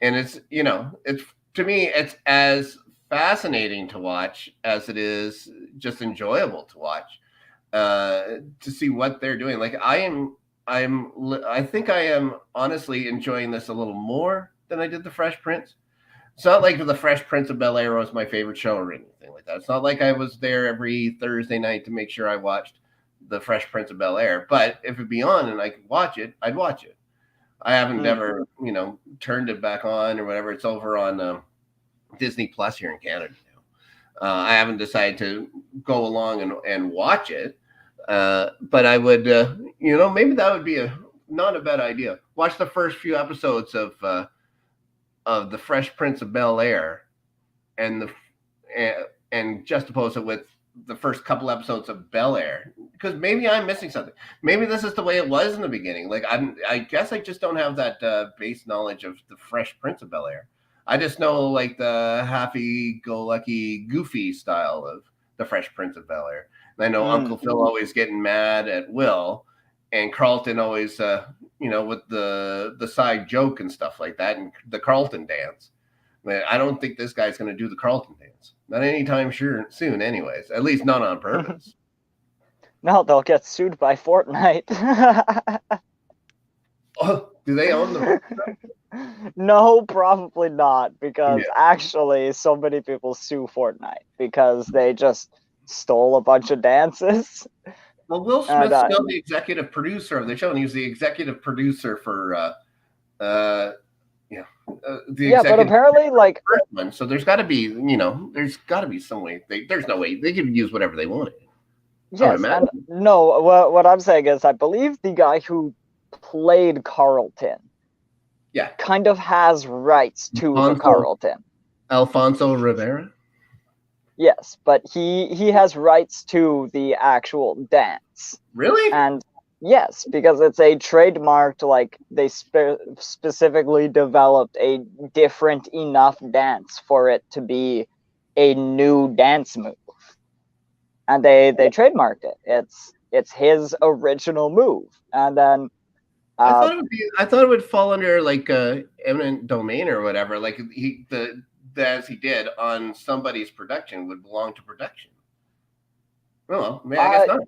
And it's to me, it's as fascinating to watch as it is just enjoyable to watch, to see what they're doing. Like I think I am honestly enjoying this a little more than I did the Fresh Prince. It's not like the Fresh Prince of Bel Air was my favorite show or anything like that. It's not like I was there every Thursday night to make sure I watched the Fresh Prince of Bel Air. But if it'd be on and I could watch it, I'd watch it. I haven't ever, turned it back on or whatever. It's over on Disney Plus here in Canada now. I haven't decided to go along and watch it. But I would, maybe that would be not a bad idea. Watch the first few episodes of the Fresh Prince of Bel Air, and and juxtapose it with the first couple episodes of Bel Air, because maybe I'm missing something. Maybe this is the way it was in the beginning. Like I guess I just don't have that base knowledge of the Fresh Prince of Bel Air. I just know like the happy-go-lucky, goofy style of the Fresh Prince of Bel Air. And I know Uncle Phil always getting mad at Will, and Carlton always, with the side joke and stuff like that, and the Carlton dance. I don't think this guy's going to do the Carlton dance. Not anytime soon, anyways. At least not on purpose. No, they'll get sued by Fortnite. Oh, do they own them? No, probably not, because actually so many people sue Fortnite because they just stole a bunch of dances. Well, Will Smith's still the executive producer of the show, and he was the executive producer for but apparently, like, one. So there's got to be, there's got to be some way. There's no way they could use whatever they wanted. Yes, and no, what I'm saying is, I believe the guy who played Carlton, kind of has rights to the Carlton. Alfonso Rivera. Yes, but he has rights to the actual dance. Really? And yes, because it's a trademarked, like, they specifically developed a different enough dance for it to be a new dance move. And they trademarked it. It's his original move. And then I thought it would fall under like eminent domain or whatever. Like as he did on somebody's production would belong to production. Well, I guess not.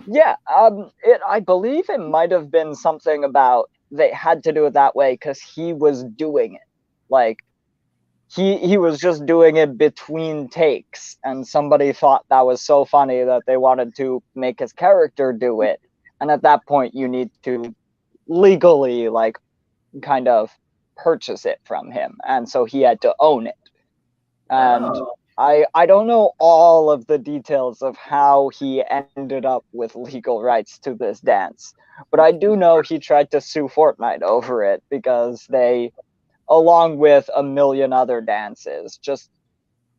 Yeah, I believe it might have been something about they had to do it that way because he was doing it. Like, he was just doing it between takes, and somebody thought that was so funny that they wanted to make his character do it. And at that point, you need to legally, like, kind of purchase it from him, and so he had to own it. And I don't know all of the details of how he ended up with legal rights to this dance, but I do know he tried to sue Fortnite over it because they, along with a million other dances, just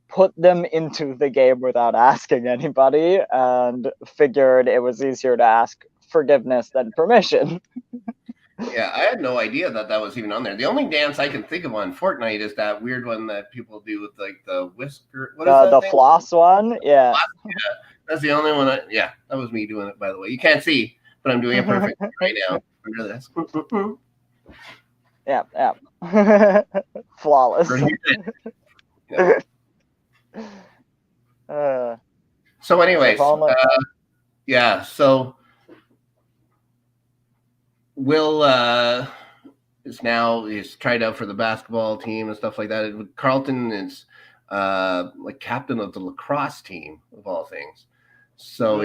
put them into the game without asking anybody, and figured it was easier to ask forgiveness than permission. Yeah, I had no idea that was even on there. The only dance I can think of on Fortnite is that weird one that people do with like the whisker. What is that the thing? Floss one? Yeah. That's the only one. That was me doing it, by the way. You can't see, but I'm doing it perfect right now under this. Yeah. Flawless. So anyways, so Will is tried out for the basketball team and stuff like that. Carlton is like captain of the lacrosse team of all things. So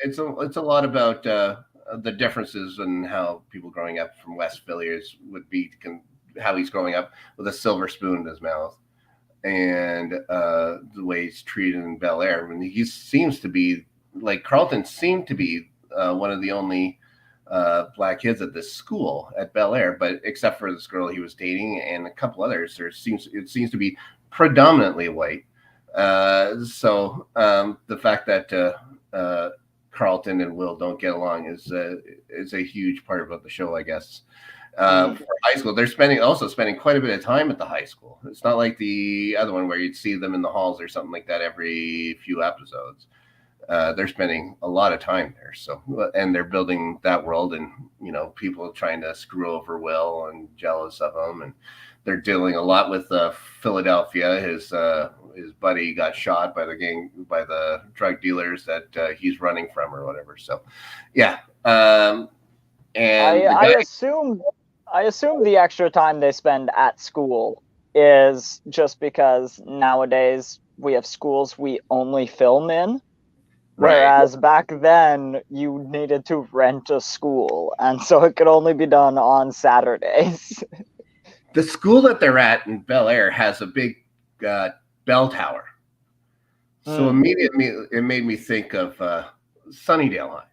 it's a lot about the differences in how people growing up from West Philly would be, how he's growing up with a silver spoon in his mouth, and the way he's treated in Bel Air. I mean, he seems to be like Carlton seemed to be one of the only black kids at this school at Bel Air, but except for this girl he was dating and a couple others, it seems to be predominantly white. So the fact that Carlton and Will don't get along is a huge part about the show, I guess. For high school. They're spending quite a bit of time at the high school. It's not like the other one where you'd see them in the halls or something like that every few episodes. They're spending a lot of time there. So, and they're building that world, and people trying to screw over Will and jealous of him, and they're dealing a lot with Philadelphia. His buddy got shot by the drug dealers that he's running from or whatever. So, yeah. And I assume the extra time they spend at school is just because nowadays we have schools we only film in. Whereas back then you needed to rent a school, and so it could only be done on Saturdays. The school that they're at in Bel Air has a big bell tower. So immediately it made me think of Sunnydale High.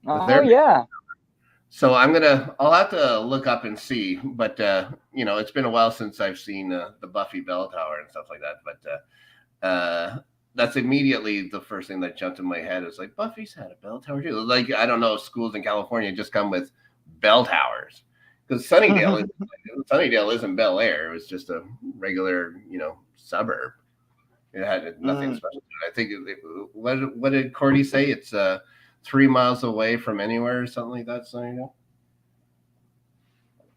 Oh, yeah. So I'll have to look up and see, but it's been a while since I've seen the Buffy bell tower and stuff like that. But that's immediately the first thing that jumped in my head. Is like, Buffy's had a bell tower too. Like, I don't know if schools in California just come with bell towers, because Sunnydale isn't Bel Air. It was just a regular, suburb. It had nothing special. I think what did Cordy say? It's 3 miles away from anywhere or something like that. Sunnydale.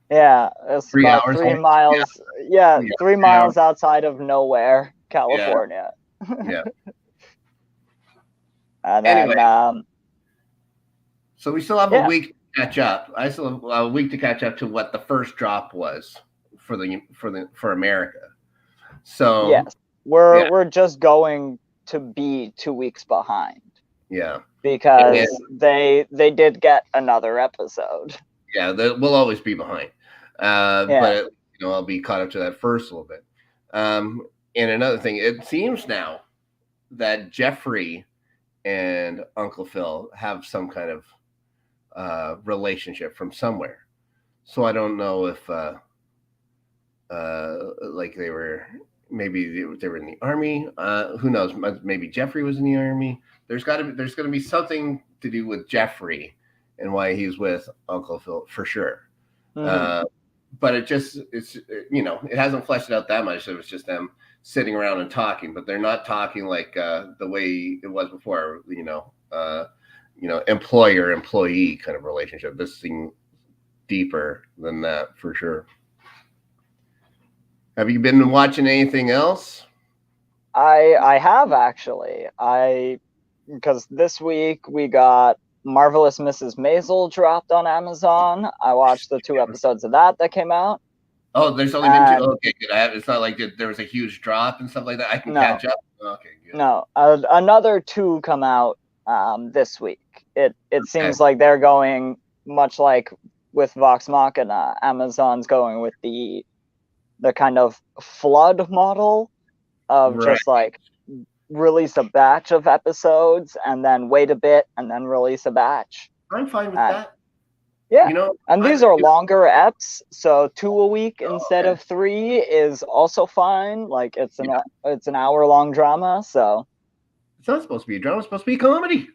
Yeah, it's 3 about hours. 3 miles. Yeah, 3 miles outside of nowhere, California. Yeah. And then, anyway, so we still have a week to catch up. I still have a week to catch up to what the first drop was for America. So yes, we're just going to be 2 weeks behind. Yeah, because they did get another episode. Yeah, we'll always be behind. But I'll be caught up to that first a little bit. And another thing, it seems now that Jeffrey and Uncle Phil have some kind of relationship from somewhere. So I don't know if like they were in the army. Who knows? Maybe Jeffrey was in the army. There's going to be something to do with Jeffrey and why he's with Uncle Phil for sure. But it hasn't fleshed out that much. It was just them sitting around and talking, but they're not talking like the way it was before, employer-employee kind of relationship. This seems deeper than that for sure. Have you been watching anything else? I have actually. Because this week we got Marvelous Mrs. Maisel dropped on Amazon. I watched the 2 episodes of that came out. Oh, there's only been 2. Okay, good. It's not like there was a huge drop and stuff like that. I can catch up. Okay, good. No, another 2 come out this week. It seems like they're going much like with Vox Machina. Amazon's going with the kind of flood model of just like release a batch of episodes and then wait a bit and then release a batch. I'm fine with that. Yeah, and these are longer eps, so 2 a week instead of 3 is also fine. Like it's an hour-long drama, so it's not supposed to be a drama; it's supposed to be a comedy.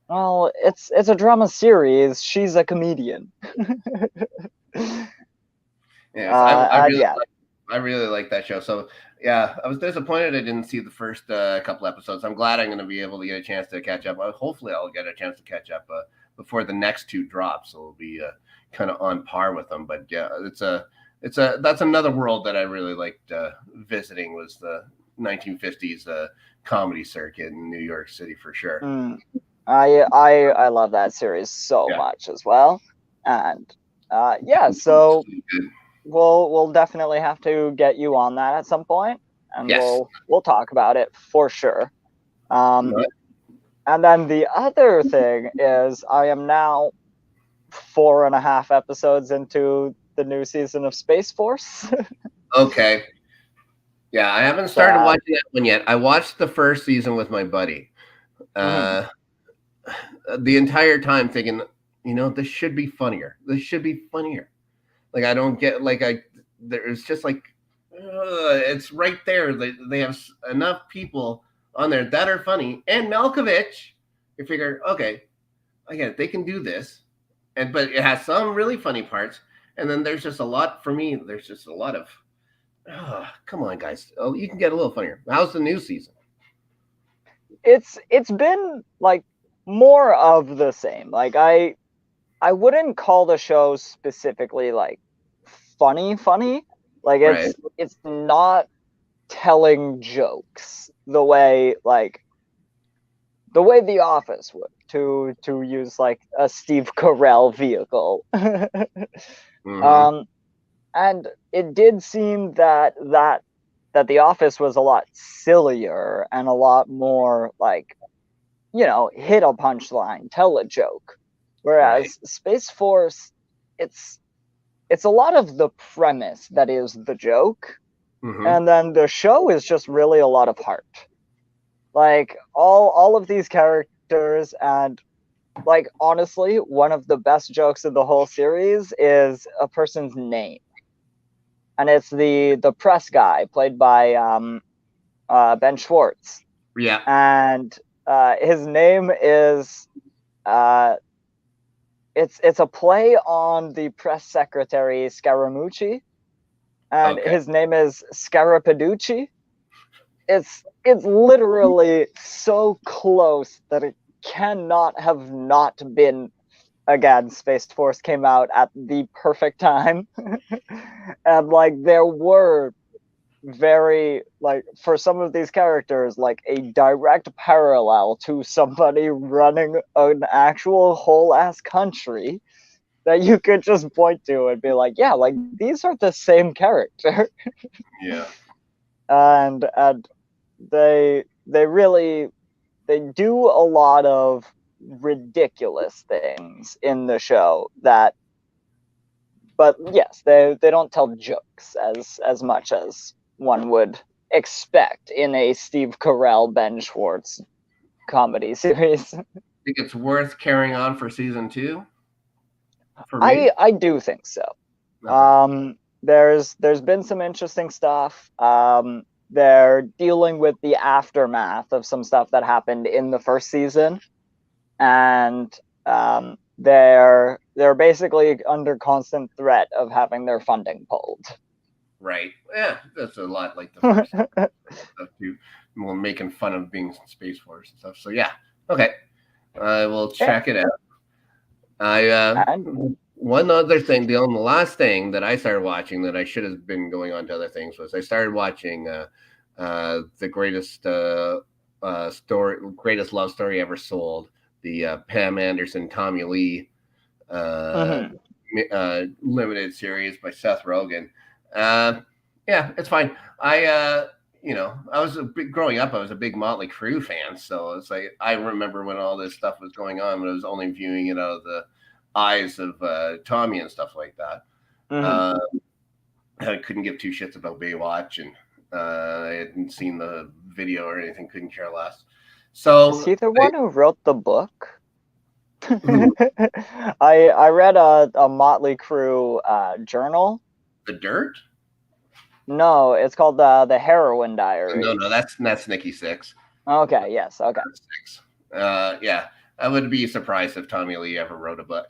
Well, it's a drama series. She's a comedian. I really like that show. So yeah, I was disappointed I didn't see the first couple episodes. I'm glad I'm going to be able to get a chance to catch up. Hopefully, I'll get a chance to catch up before the next 2 drops. So we'll be kind of on par with them. But yeah, that's another world that I really liked visiting, was the 1950s comedy circuit in New York City for sure. I love that series so much as well, and so we'll definitely have to get you on that at some point, and we'll talk about it for sure. And then the other thing is I am now 4.5 episodes into the new season of Space Force. Okay. Yeah, I haven't started watching that one yet. I watched the first season with my buddy. The entire time thinking, this should be funnier. Like, I don't get, there's just like, it's right there. They have enough people on there that are funny. And Malkovich, you figure, okay, I get it. They can do this. But it has some really funny parts. And then there's just a lot for me. There's just a lot of, come on, guys. Oh, you can get a little funnier. How's the new season? It's been like more of the same. Like I wouldn't call the show specifically like funny. Like Right. it's not telling jokes the way The Office would, to use like a Steve Carell vehicle. Mm-hmm. um, and it did seem that The Office was a lot sillier and a lot more like, hit a punchline, tell a joke. Right. Whereas Space Force, it's it's a lot of the premise that is the joke, Mm-hmm. and then the show is just really a lot of heart. Like all of these characters, and like honestly, one of the best jokes of the whole series is a person's name, and it's the press guy played by Ben Schwartz, Yeah. and his name is uh, it's a play on the press secretary Scaramucci, and Okay. his name is Scarapaducci. It's literally so close that it cannot have not been. Again, Space Force came out at the perfect time. And like there were very, like, for some of these characters, like a direct parallel to somebody running an actual whole ass country that you could just point to and be like, yeah, like these are the same character. Yeah. And they really, they do a lot of ridiculous things in the show that, but yes, they don't tell jokes as much as one would expect in a Steve Carell, Ben Schwartz comedy series. Think it's worth carrying on for season 2 for me? I do think so. Okay. There's been some interesting stuff. They're dealing with the aftermath of some stuff that happened in the first season, and they're basically under constant threat of having their funding pulled. Right. Yeah, that's a lot like the first stuff too. We're making fun of being Space Force and stuff. So yeah. Okay. I will Yeah, check it out. I and one other thing, the only last thing that I started watching that I should have been going on to other things was I started watching the greatest love story ever sold, the Pam Anderson, Tommy Lee uh, mhm. limited series by Seth Rogen. Uh, yeah, it's fine. I was growing up. I was a big Motley Crue fan, so it's like I remember when all this stuff was going on, but I was only viewing it out of the eyes of Tommy and stuff like that. Mhm. Uh, I couldn't give two shits about Baywatch, and I hadn't seen the video or anything. Couldn't care less. Is So, he the one who wrote the book? who? I read a Motley Crue journal. The Dirt? No, it's called the Heroin No, Diary. no, that's Nikki Six. Okay, yes, okay. Six. Yeah, I would be surprised if Tommy Lee ever wrote a book.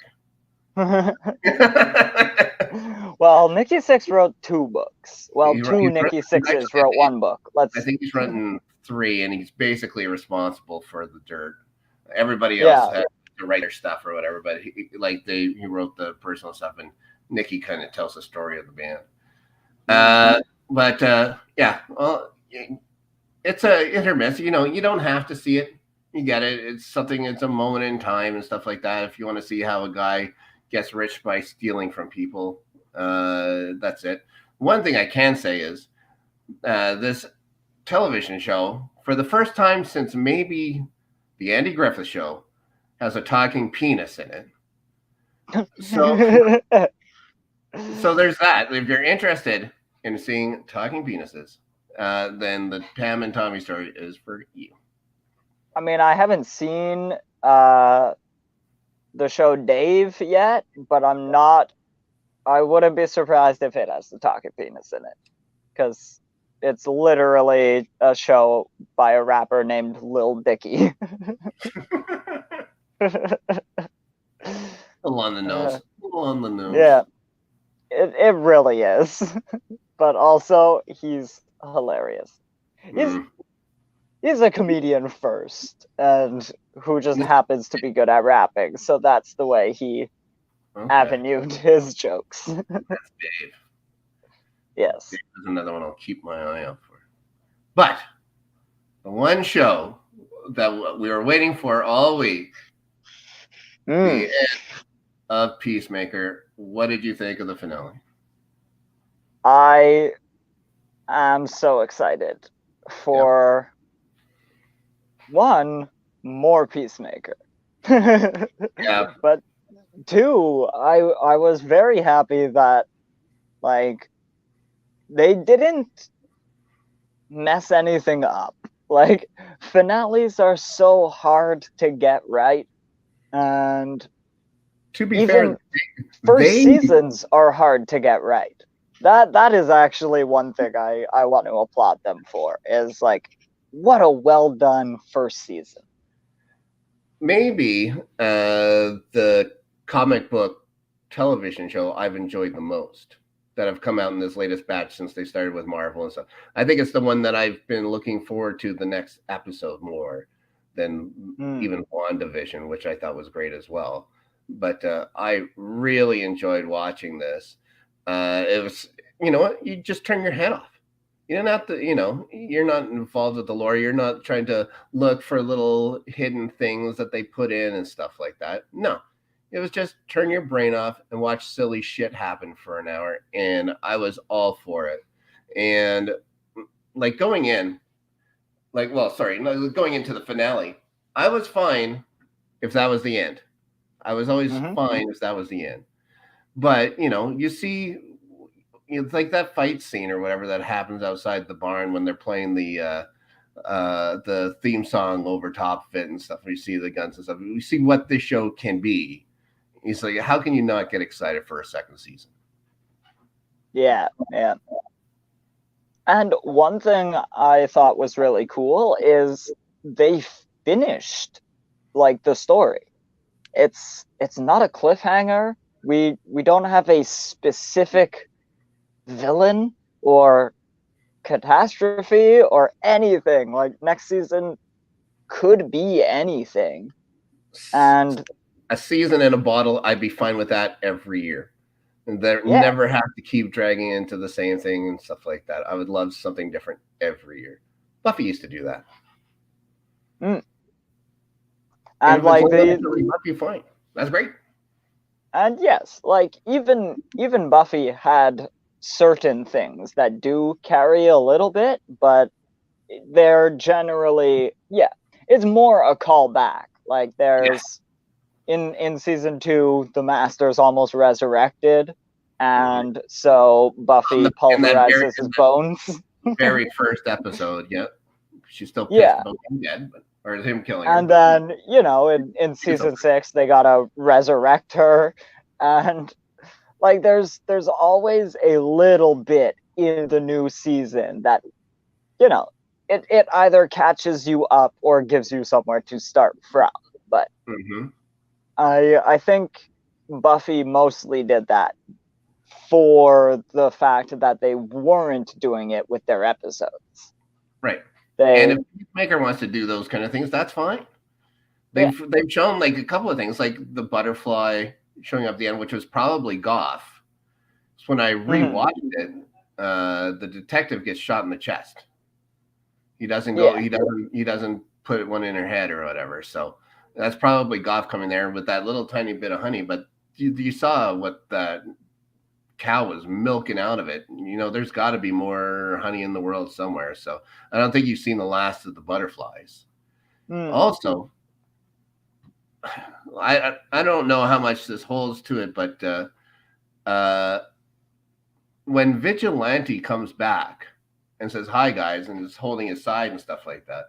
Well, Nikki Six wrote 2 books. Well, He's two Nikki Sixes wrote one book. I think he's written 3, and he's basically responsible for the Dirt. Everybody else Yeah. had to write their stuff or whatever, but he wrote the personal stuff, and Nikki kind of tells the story of the band. But yeah, well, it's a hit or miss. You know, you don't have to see it. You get it. It's something. It's a moment in time and stuff like that. If you want to see how a guy gets rich by stealing from people, that's it. One thing I can say is this television show, for the first time since maybe the Andy Griffith Show, has a talking penis in it. So, so there's that. If you're interested in seeing talking penises, then the Pam and Tommy story is for you. I mean, I haven't seen the show Dave yet, but I wouldn't be surprised if it has the talking penis in it, because it's literally a show by a rapper named Lil Dicky. A little on the nose. A little on the nose. Yeah. It really is. But also, he's hilarious. He's Mm. he's a comedian first, and who just happens to be good at rapping. So that's the way he Okay. avenued his jokes. That's Dave. Yes. Dave is another one I'll keep my eye out for. But the one show that we were waiting for all week, the end of Peacemaker. What did you think of the finale? I am so excited for one more Peacemaker. Yeah. But two, I was very happy that like they didn't mess anything up. Like finales are so hard to get right, and To be even fair, first they seasons are hard to get right. That is actually one thing I want to applaud them for, is like what a well done first season. maybe the comic book television show I've enjoyed the most that have come out in this latest batch since they started with Marvel and stuff. I think it's the one that I've been looking forward to the next episode more than even WandaVision, which I thought was great as well. But I really enjoyed watching this. It was, you know what, you just turn your head off. You don't have to, you're not involved with the lore. You're not trying to look for little hidden things that they put in and stuff like that. No, it was just turn your brain off and watch silly shit happen for an hour. And I was all for it. And like going in, going into the finale, I was fine if that was the end. I was always fine if that was the end. But, you see, it's like that fight scene or whatever that happens outside the barn when they're playing the theme song over top of it and stuff. We see the guns and stuff. We see what this show can be. It's like, how can you not get excited for a second season? Yeah. And one thing I thought was really cool is they finished like the story. It's not a cliffhanger. We don't have a specific villain or catastrophe or anything. Like next season could be anything. And a season in a bottle, I'd be fine with that every year. And never have to keep dragging into the same thing and stuff like that. I would love something different every year. Buffy used to do that. And like Buffy, fine. That's great. And yes, like even Buffy had certain things that do carry a little bit, but they're generally it's more a callback. Like there's in season 2, the Master's almost resurrected, and so Buffy pulverizes his bones. Very first episode, she's still pissed about him dead, or him killing her. And then in season 6 they gotta resurrect her, and like there's always a little bit in the new season that it either catches you up or gives you somewhere to start from. But I think Buffy mostly did that for the fact that they weren't doing it with their episodes. Right. And if Peacemaker wants to do those kind of things, that's fine. They've shown like a couple of things, like the butterfly showing up at the end, which was probably Goff. So when I rewatched it, the detective gets shot in the chest. He doesn't go. He doesn't put one in her head or whatever. So that's probably Goff coming there with that little tiny bit of honey. But you saw what that cow was milking out of it. There's got to be more honey in the world somewhere. So I don't think you've seen the last of the butterflies. Also, I don't know how much this holds to it, but when Vigilante comes back and says hi guys and is holding his side and stuff like that,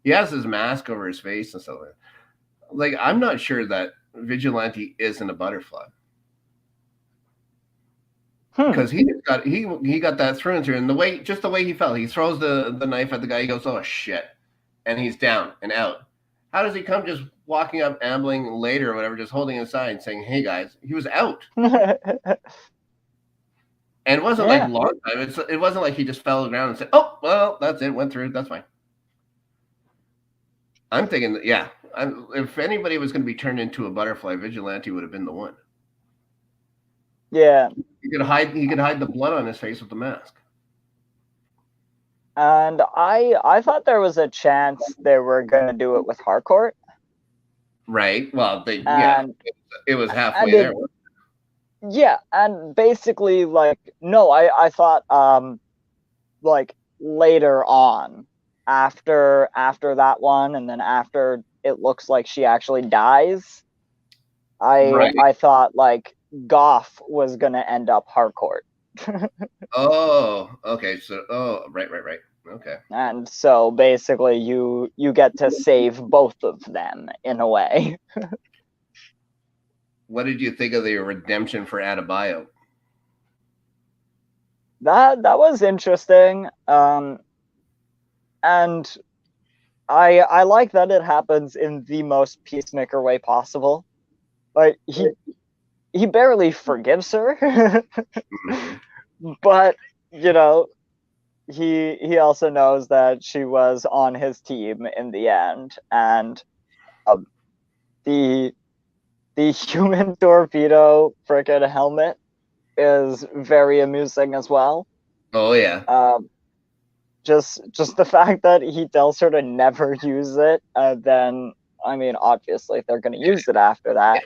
he has his mask over his face and stuff like I'm not sure that Vigilante isn't a butterfly. Because he got that through and through, and the way he fell, he throws the knife at the guy. He goes, "Oh shit," and he's down and out. How does he come just walking up, ambling later or whatever, just holding his side, saying, "Hey guys," he was out. And it wasn't like a long time. It wasn't like he just fell to the ground and said, "Oh, well, that's it. Went through. That's fine." I'm thinking that, yeah, if anybody was going to be turned into a butterfly, Vigilante would have been the one. Yeah. He could hide the blood on his face with the mask. And I thought there was a chance they were going to do it with Harcourt. Right. Well, it was halfway there. Yeah, and basically, like, no, I thought, like, later on, after that one, and then after it looks like she actually dies, I thought, like, Goff was gonna end up Harcourt. Oh, okay. So, right. Okay. And so basically, you get to save both of them in a way. What did you think of the redemption for Adebayo? That was interesting. And I like that it happens in the most Peacemaker way possible. Like, he barely forgives her, but you know, he also knows that she was on his team in the end, and the human torpedo frickin' helmet is very amusing as well. Oh yeah. Just the fact that he tells her to never use it, then I mean, obviously they're going to use it after that.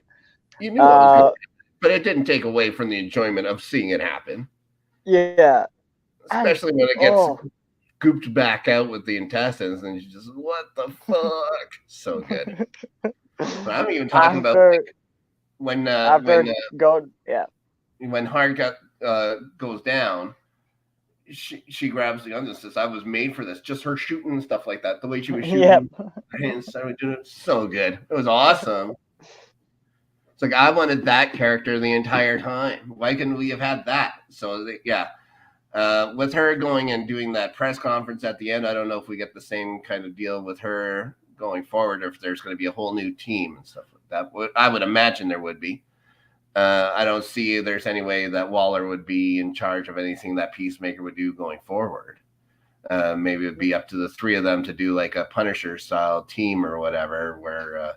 You knew it was going to happen, but it didn't take away from the enjoyment of seeing it happen. Yeah. Especially when it gets gooped back out with the intestines, and you just, what the fuck? So good. But I'm even talking about like, when Hard goes down, she grabs the gun and says, "I was made for this." Just her shooting and stuff like that. The way she was shooting, and started doing it, so good. It was awesome. It's like, I wanted that character the entire time. Why couldn't we have had that? So yeah. With her going and doing that press conference at the end, I don't know if we get the same kind of deal with her going forward, or if there's going to be a whole new team and stuff like that. I would imagine there would be. I don't see there's any way that Waller would be in charge of anything that Peacemaker would do going forward. Maybe it would be up to the three of them to do like a Punisher style team or whatever, where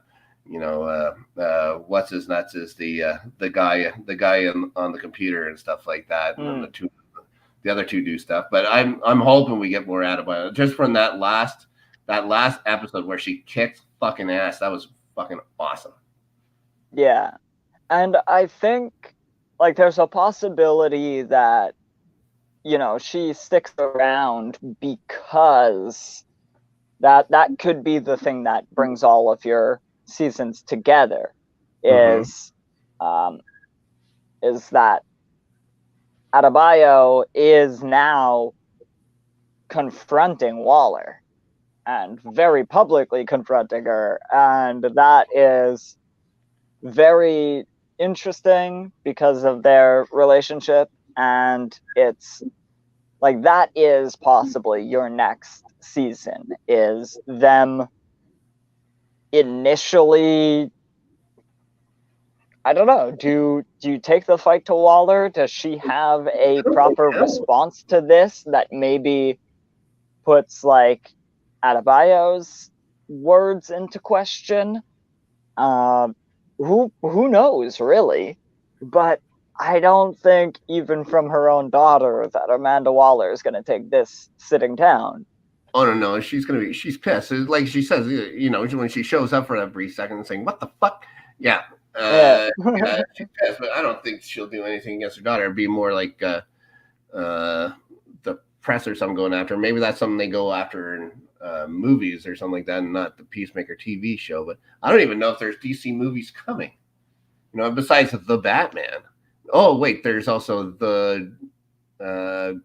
what's his nuts is the guy on the computer and stuff like that, and then the other two do stuff. But I'm hoping we get more Adebayo just from that last episode where she kicked fucking ass. That was fucking awesome. Yeah. And I think, like, there's a possibility that, you know, she sticks around because that could be the thing that brings all of your seasons together, is that Adebayo is now confronting Waller, and very publicly confronting her, and that is very interesting because of their relationship, and it's like, that is possibly your next season, is them initially, I don't know, do you take the fight to Waller? Does she have a proper response to this that maybe puts, like, Adebayo's words into question? Who knows, really? But I don't think, even from her own daughter, that Amanda Waller is going to take this sitting down. Oh no, she's pissed. Like she says, you know, when she shows up for that brief second saying, "What the fuck?" Yeah, she's pissed. But I don't think she'll do anything against her daughter. It'd be more like the press or something going after her. Maybe that's something they go after in movies or something like that, and not the Peacemaker TV show. But I don't even know if there's DC movies coming. You know, besides the Batman. Oh wait, there's also the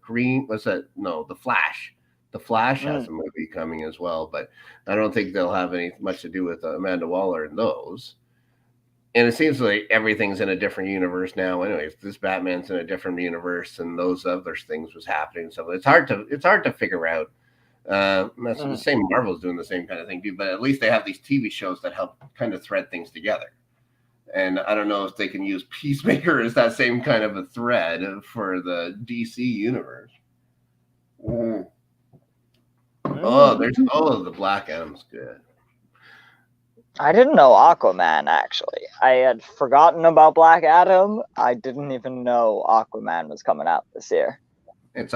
Green. What's that? No, the Flash. The Flash has a movie coming as well, but I don't think they'll have much to do with Amanda Waller in those. And it seems like everything's in a different universe now. Anyways, this Batman's in a different universe, and those other things was happening. So it's hard to figure out. That's the same. Marvel's doing the same kind of thing too, but at least they have these TV shows that help kind of thread things together. And I don't know if they can use Peacemaker as that same kind of a thread for the DC universe. Oh, the Black Adam's good. I didn't know Aquaman, actually. I had forgotten about Black Adam. I didn't even know Aquaman was coming out this year. It's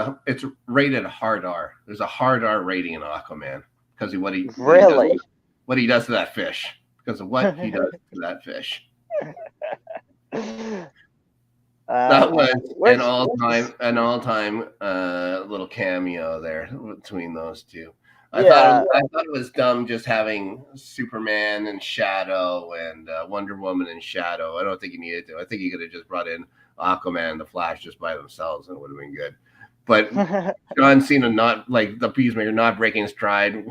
rated hard R. There's a hard R rating in Aquaman because of what he does to that fish. Because of what he does to that fish. That was an all-time little cameo there between those two. I thought it was dumb just having Superman and Shadow and Wonder Woman and Shadow. I don't think you needed to. I think you could have just brought in Aquaman and the Flash just by themselves, and it would have been good. But John Cena not like the Peacemaker not breaking stride,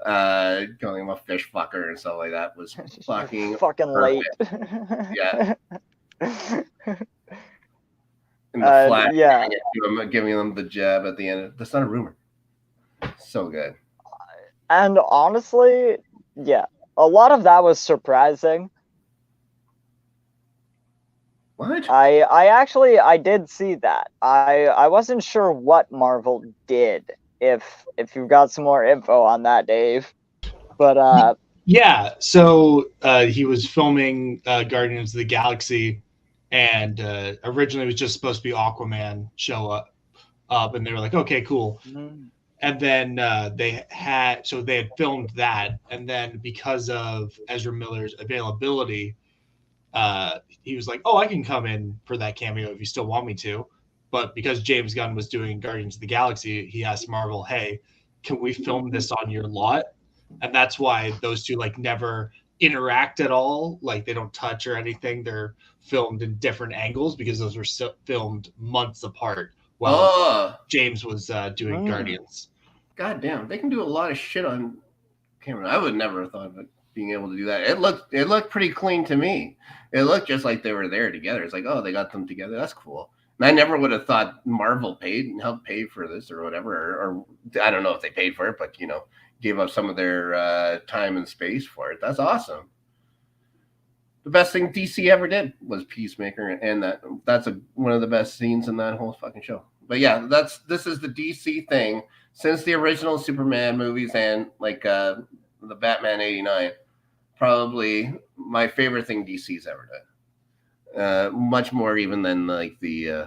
calling him a fish fucker and stuff like that was fucking late. Yeah. And the Flash giving them the jab at the end. That's not a rumor. So good. And honestly, yeah, a lot of that was surprising. What? I did see that. I wasn't sure what Marvel did. If you've got some more info on that, Dave. But yeah, so he was filming Guardians of the Galaxy, and originally it was just supposed to be Aquaman show up, and they were like, okay, cool. Mm-hmm. And then they had filmed that, and then because of Ezra Miller's availability, he was like, oh, I can come in for that cameo if you still want me to. But because James Gunn was doing Guardians of the Galaxy, he asked Marvel, hey, can we film this on your lot? And that's why those two like never interact at all. Like they don't touch or anything. They're filmed in different angles because those were filmed months apart while James was doing Guardians. God damn, they can do a lot of shit on camera. I would never have thought of it being able to do that. It looked pretty clean to me. It looked just like they were there together. It's like, oh, they got them together. That's cool. And I never would have thought Marvel helped pay for this or whatever. Or I don't know if they paid for it, but gave up some of their time and space for it. That's awesome. The best thing DC ever did was Peacemaker, and that's one of the best scenes in that whole fucking show. But yeah, this is the DC thing since the original Superman movies and like the Batman '89. Probably my favorite thing DC's ever done. Much more even than like the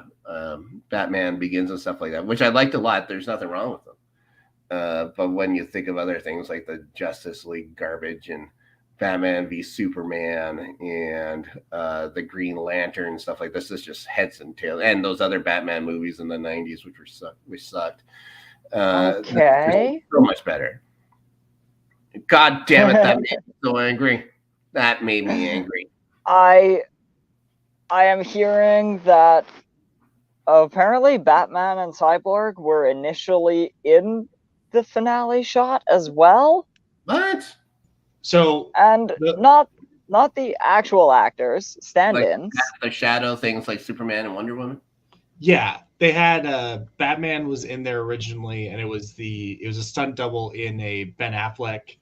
Batman Begins and stuff like that, which I liked a lot. There's nothing wrong with them. But when you think of other things like the Justice League garbage and Batman v Superman and the Green Lantern and stuff like this is just heads and tails. And those other Batman movies in the 90s, which sucked. Okay. So much better. God damn it, that made me so angry. That made me angry. I am hearing that apparently Batman and Cyborg were initially in the finale shot as well. What? So not the actual actors, stand-ins. Like the shadow things like Superman and Wonder Woman? Yeah. They had Batman was in there originally, and it was a stunt double in a Ben Affleck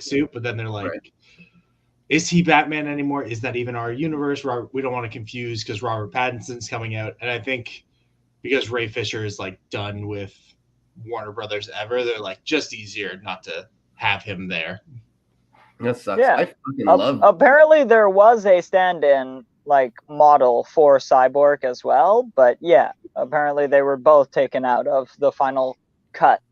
suit, but then they're like, right. Is he Batman anymore? Is that even our universe? We don't want to confuse because Robert Pattinson's coming out, and I think because Ray Fisher is like done with Warner Brothers ever, they're like just easier not to have him there. That sucks. Yeah. I fucking love. Apparently, there was a stand-in like model for Cyborg as well, but yeah, apparently they were both taken out of the final cut.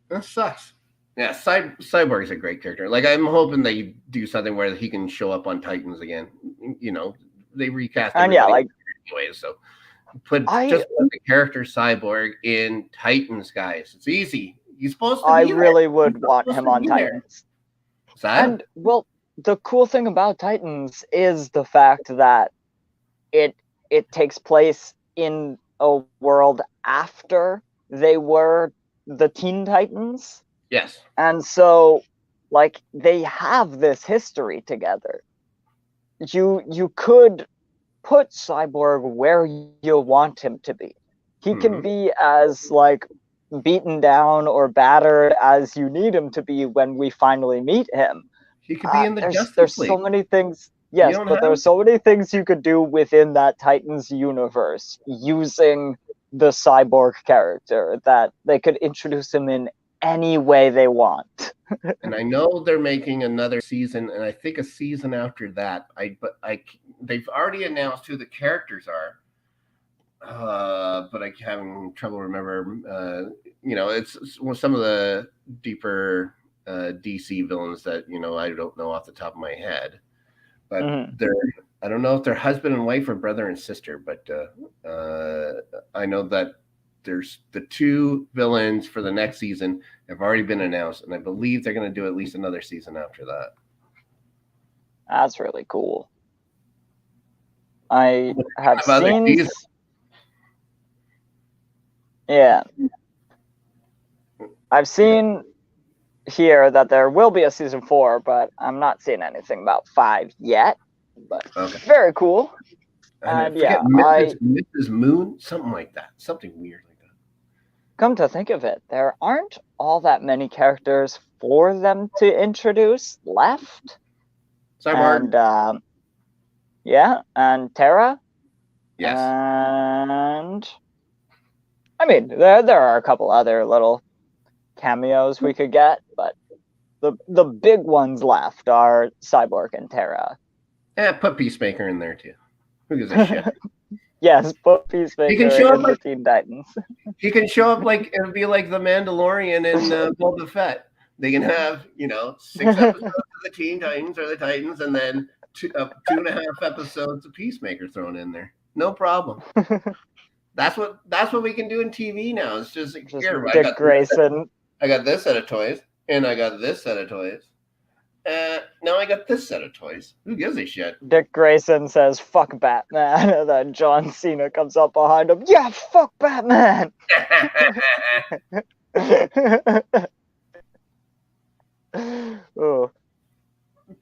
That sucks. Yeah, Cyborg is a great character. Like I'm hoping they do something where he can show up on Titans again. They recast him. And yeah, like anyway, so put the character Cyborg in Titans, guys. It's easy. He's supposed to. I really would want him on Titans. And well, the cool thing about Titans is the fact that it takes place in a world after they were the Teen Titans. Yes. And so, like, they have this history together. You could put Cyborg where you want him to be. He can be as, like, beaten down or battered as you need him to be when we finally meet him. He could be in the Justice there's League. so many things. Yes, but there's so many things you could do within that Titans universe using the Cyborg character that they could introduce him in any way they want. And I know they're making another season, and I think a season after that. They've already announced who the characters are, but I'm having trouble remember. It's some of the deeper DC villains that I don't know off the top of my head. But I don't know if they're husband and wife or brother and sister, but I know that there's the two villains for the next season have already been announced, and I believe they're going to do at least another season after that. That's really cool. I have seen... Yeah. I've seen here that there will be a season 4, but I'm not seeing anything about 5 yet. But very cool. And Mrs. Moon, something like that, something weird like that. Come to think of it, there aren't all that many characters for them to introduce left. Cyborg. And and Terra. Yes. And I mean, there are a couple other little cameos we could get, but the big ones left are Cyborg and Terra. Yeah, put Peacemaker in there too. Who gives a shit? Yes, put Peacemaker he can show in the Teen Titans. He can show up like it would be like the Mandalorian and Boba Fett. They can have 6 episodes of the Teen Titans or the Titans, and then 2.5 episodes of Peacemaker thrown in there. No problem. That's what we can do in TV now. It's just here. Dick Grayson. I got this set of toys, and I got this set of toys. Now I got this set of toys. Who gives a shit? Dick Grayson says, "Fuck Batman," and then John Cena comes up behind him. Yeah, fuck Batman. Oh.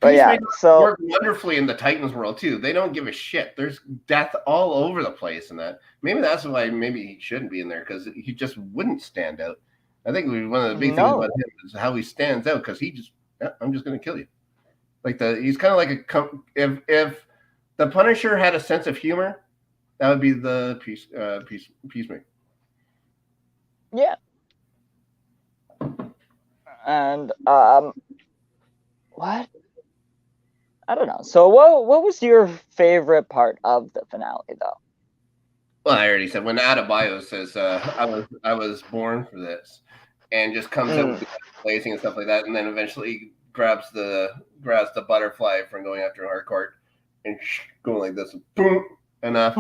But yeah, so work wonderfully in the Titans world too. They don't give a shit. There's death all over the place in that. Maybe that's why he shouldn't be in there, because he just wouldn't stand out. I think one of the big things about him is how he stands out, because he just, I'm just going to kill you. He's kind of like if the Punisher had a sense of humor, that would be the Peacemaker. Yeah. And what? I don't know. So what was your favorite part of the finale, though? Well, I already said when Adebayo says, I was born for this, and just comes up with the blazing and stuff like that, and then eventually grabs the butterfly from going after Harcourt and going like this, boom, enough,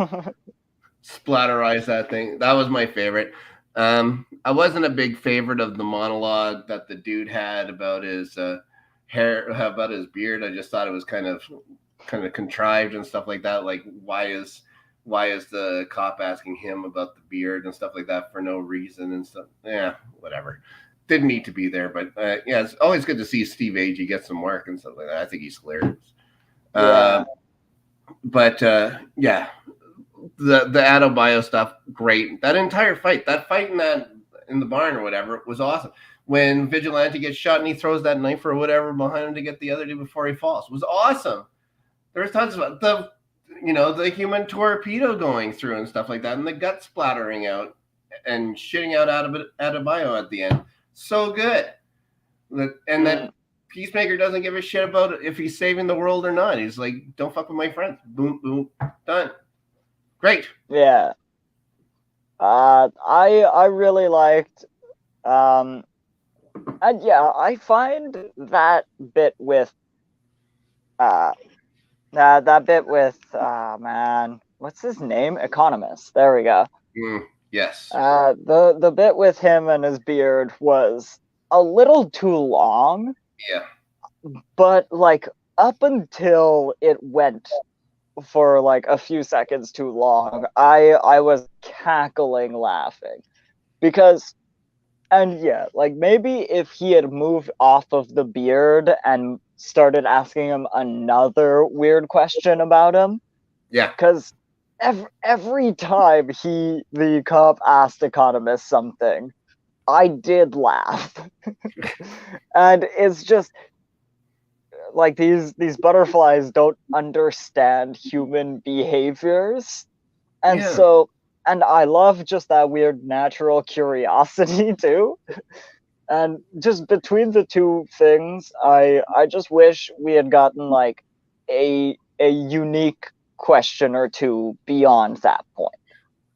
splatterize that thing. That was my favorite. I wasn't a big favorite of the monologue that the dude had about his hair, about his beard. I just thought it was kind of contrived and stuff like that. Like, why is the cop asking him about the beard and stuff like that for no reason and stuff? Yeah, whatever. Didn't need to be there, but it's always good to see Steve Agee get some work and stuff like that. I think he's hilarious. Yeah. The Adebayo stuff, great. That entire fight, in the barn or whatever, was awesome. When Vigilante gets shot and he throws that knife or whatever behind him to get the other dude before he falls, it was awesome. There was tons of the Human Torpedo going through and stuff like that, and the gut splattering out and shitting out Adebayo at the end. So good. And then Peacemaker doesn't give a shit about if he's saving the world or not. He's like, don't fuck with my friends. Boom, boom, done. Great. Yeah. I really liked and yeah, I find that bit with man, what's his name? Economist. There we go. Yes. The bit with him and his beard was a little too long. Yeah. But up until it went for a few seconds too long, I was cackling laughing. Because, and yeah, maybe if he had moved off of the beard and started asking him another weird question about him. Yeah. Because every time the cop asked Economist something, I did laugh. And it's just, like these butterflies don't understand human behaviors, and Yeah. so, and I love just that weird natural curiosity too. And just between the two things, I just wish we had gotten like a unique question or two beyond that point.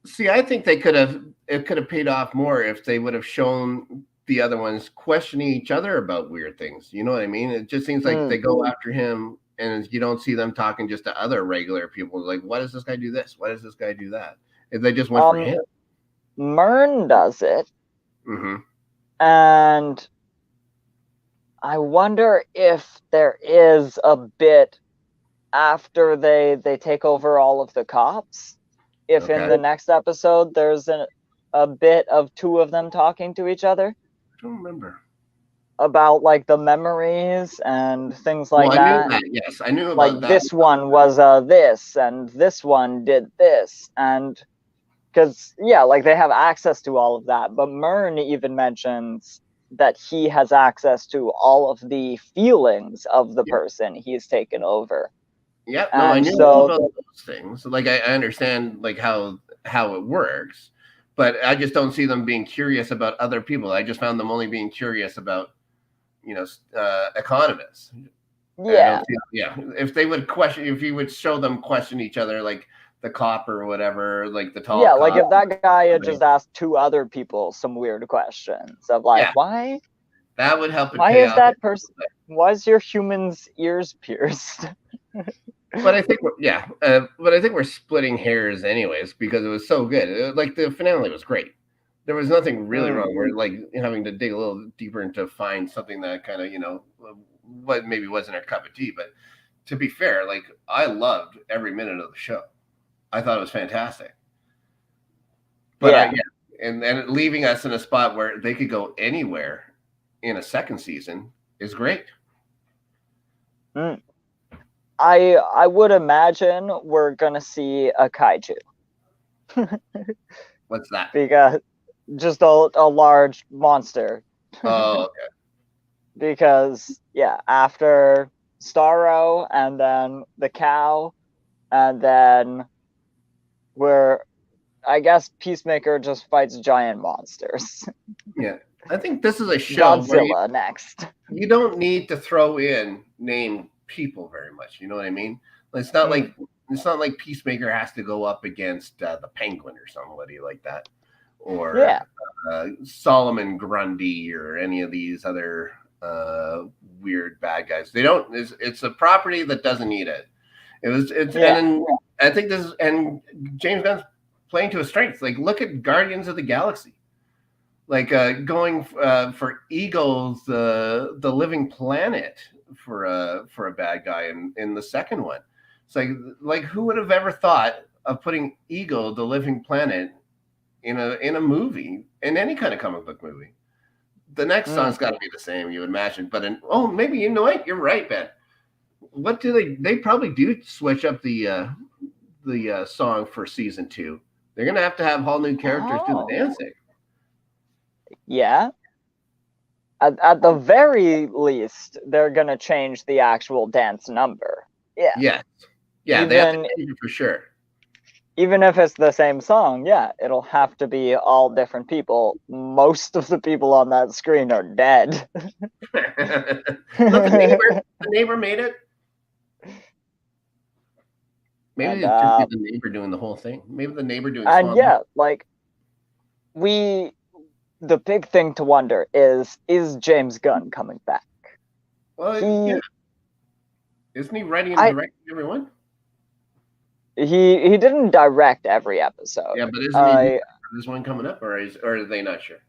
See, I think it could have paid off more if they would have shown the other ones questioning each other about weird things. You know what I mean? It just seems like they go after him and you don't see them talking just to other regular people. Like, why does this guy do this? Why does this guy do that? If they just went for him. Myrn does it. Mm-hmm. And I wonder if there is a bit after they take over all of the cops. If in the next episode there's a bit of two of them talking to each other. I don't remember. About like the memories and things like that. I knew that. Yes, I knew about like, that. Like this one was this, and this one did this, and because like they have access to all of that. But Myrn even mentions that he has access to all of the feelings of the person he's taken over. Yeah, no, I knew all about those things. Like I understand like how it works, but I just don't see them being curious about other people. I just found them only being curious about, economists. Yeah. If they would question, if you would show them question each other, like the cop or whatever, like the tall. Yeah, like if that guy had just asked two other people some weird questions of like, why? That would help. Why is that person? Why is your human's ears pierced? But I think we're splitting hairs anyways because it was so good. Like the finale was great. There was nothing really wrong. We're like having to dig a little deeper and to find something that kind of what maybe wasn't our cup of tea. But to be fair, like I loved every minute of the show. I thought it was fantastic. But and leaving us in a spot where they could go anywhere in a second season is great. I would imagine we're gonna see a kaiju. What's that? Because just a large monster. Oh, okay. Because after Starro and then the cow, and then I guess Peacemaker just fights giant monsters. Yeah. I think this is a show Godzilla next. You don't need to throw in named people very much. You know what I mean? It's not like Peacemaker has to go up against the Penguin or somebody like that, or Solomon Grundy or any of these other weird bad guys. They don't. It's a property that doesn't need it. And I think this is, and James Gunn's playing to his strengths. Like look at Guardians of the Galaxy. Like going for Eagles, the Living Planet for a bad guy in the second one. It's like who would have ever thought of putting Eagle, the Living Planet, in a movie, in any kind of comic book movie? The next song's got to be the same, you would imagine. But maybe you're right, Ben. What do they probably do switch up the song for season 2? They're gonna have to have whole new characters do the dancing. Yeah. At the very least, they're gonna change the actual dance number. Yeah. Yes. Yeah, they have to change it for sure. Even if it's the same song, it'll have to be all different people. Most of the people on that screen are dead. Look, the neighbor made it. Maybe it's just the neighbor doing the whole thing. Maybe the neighbor doing. And the big thing to wonder is James Gunn coming back? Well, isn't he writing and directing everyone? He didn't direct every episode. Yeah, but isn't this one coming up, or are they not sure?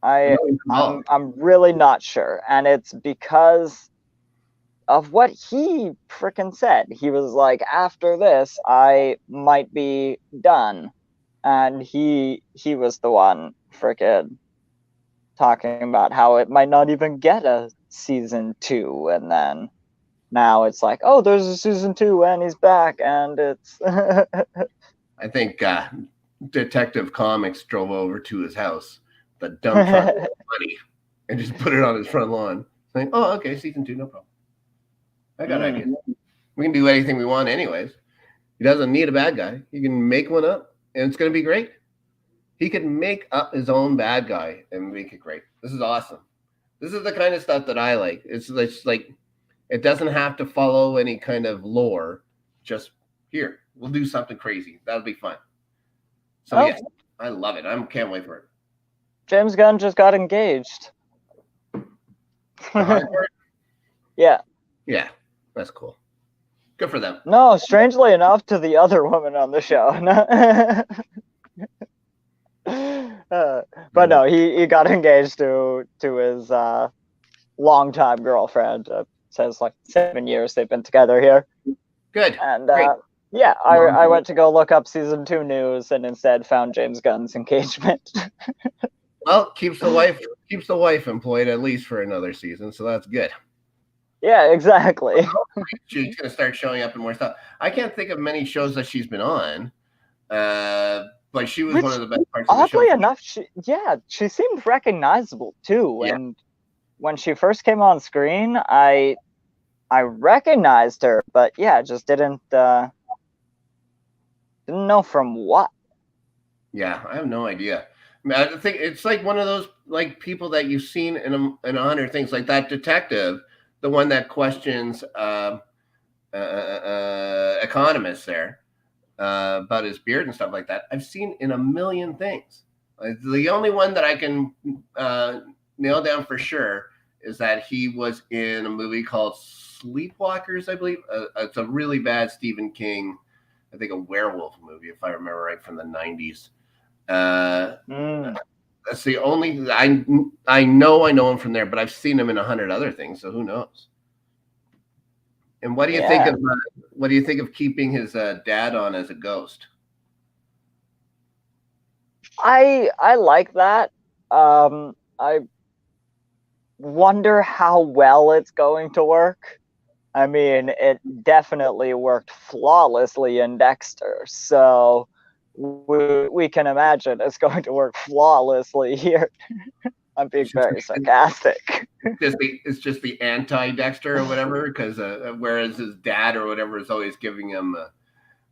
I'm really not sure, and it's because of what he frickin' said. He was like, after this, I might be done, and he was the one frickin' talking about how it might not even get a season 2, and then now it's like, oh, there's a season 2 and he's back, and it's I think Detective Comics drove over to his house, the dump truck with money, and just put it on his front lawn, saying, oh, okay, season 2, no problem. I got ideas. We can do anything we want anyways. He doesn't need a bad guy. He can make one up, and it's going to be great. He can make up his own bad guy and make it great. This is awesome. This is the kind of stuff that I like. It's like it doesn't have to follow any kind of lore. Just here, we'll do something crazy. That'll be fun. So yeah, I love it. I can't wait for it. James Gunn just got engaged. Yeah. Yeah, that's cool. Good for them. No, strangely enough, to the other woman on the show. But no, he got engaged to his longtime girlfriend. Says like 7 years they've been together here. Good. And yeah, I went to go look up season 2 news and instead found James Gunn's engagement. Well, keeps the wife employed at least for another season, so that's good. Yeah, exactly. She's gonna start showing up in more stuff. I can't think of many shows that she's been on, but she was one of the best parts of the show. Oddly enough, she seemed recognizable too. Yeah. And when she first came on screen, I recognized her, but yeah, just didn't know from what. Yeah, I have no idea. I mean, I think it's like one of those like people that you've seen in 100 things, like that detective, the one that questions economists there about his beard and stuff like that. I've seen in a million things. The only one that I can nail down for sure is that he was in a movie called Sleepwalkers, I believe. It's a really bad Stephen King, I think a werewolf movie, if I remember right, from the 90s. That's the only I know him from there, but I've seen him in 100 other things, so who knows? And what do you think of keeping his dad on as a ghost? I like that. I wonder how well it's going to work. I mean, it definitely worked flawlessly in Dexter, so we can imagine it's going to work flawlessly here. I'm being very sarcastic. It's just the anti-Dexter or whatever, because whereas his dad or whatever is always giving him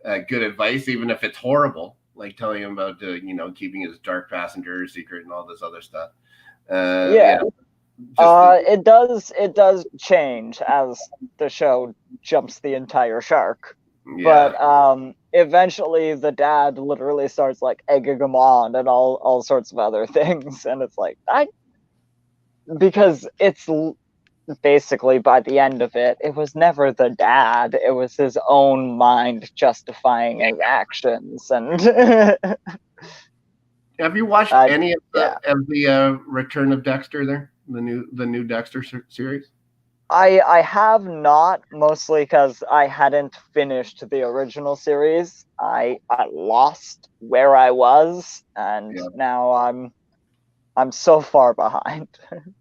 good advice, even if it's horrible, like telling him about keeping his dark passenger secret and all this other stuff. It does change as the show jumps the entire shark. Yeah. But eventually the dad literally starts like egging him on and all sorts of other things, and it's like because it's basically by the end of it, it was never the dad, it was his own mind justifying his actions. And have you watched any of the Return of Dexter there, the new Dexter series? I have not, mostly because I hadn't finished the original series. I lost where I was, and now I'm so far behind.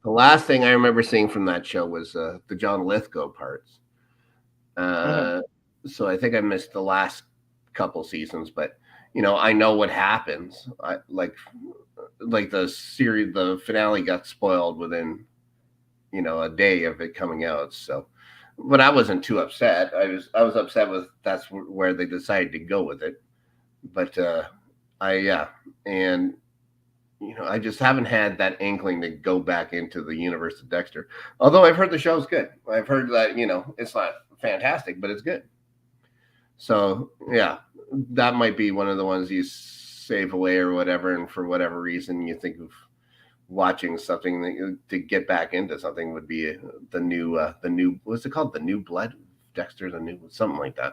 The last thing I remember seeing from that show was the John Lithgow parts. So I think I missed the last couple seasons, but I know what happens. Like the series, the finale got spoiled within a day of it coming out. So, but I wasn't too upset. I was upset with that's where they decided to go with it. But and I just haven't had that inkling to go back into the universe of Dexter. Although I've heard the show's good. I've heard that it's not fantastic, but it's good. So yeah, that might be one of the ones you save away or whatever, and for whatever reason you think of watching something to get back into something would be the new what's it called, the New Blood, Dexter, the new something like that.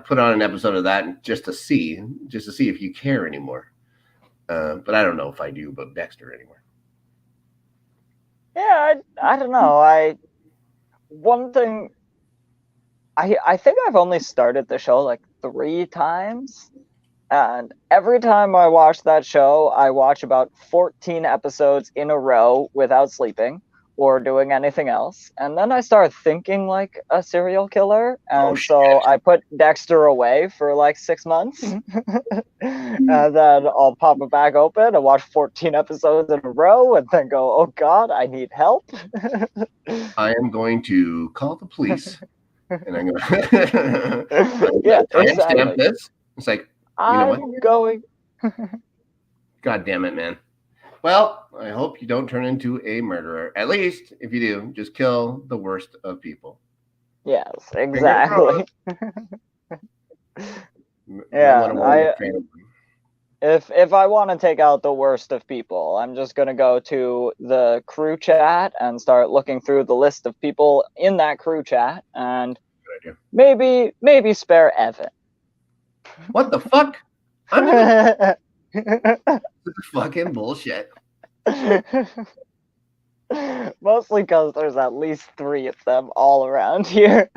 Put on an episode of that just to see if you care anymore, but I don't know if I do about Dexter anymore. I don't know. One thing, I think I've only started the show like 3 times. And every time I watch that show, I watch about 14 episodes in a row without sleeping, or doing anything else. And then I started thinking like a serial killer. And shit. so I put Dexter away for like 6 months. And then I'll pop it back open and watch 14 episodes in a row and then go, oh God, I need help. I am going to call the police. And I'm going to Yeah, timestamp exactly. this. It's like, you know what? I'm going. God damn it, man. Well, I hope you don't turn into a murderer. At least, if you do, just kill the worst of people. Yes, exactly. Yeah, if I want to take out the worst of people, I'm just going to go to the crew chat and start looking through the list of people in that crew chat and maybe spare Evan. What the fuck? I'm in the... This is fucking bullshit. Mostly because there's at least 3 of them all around here.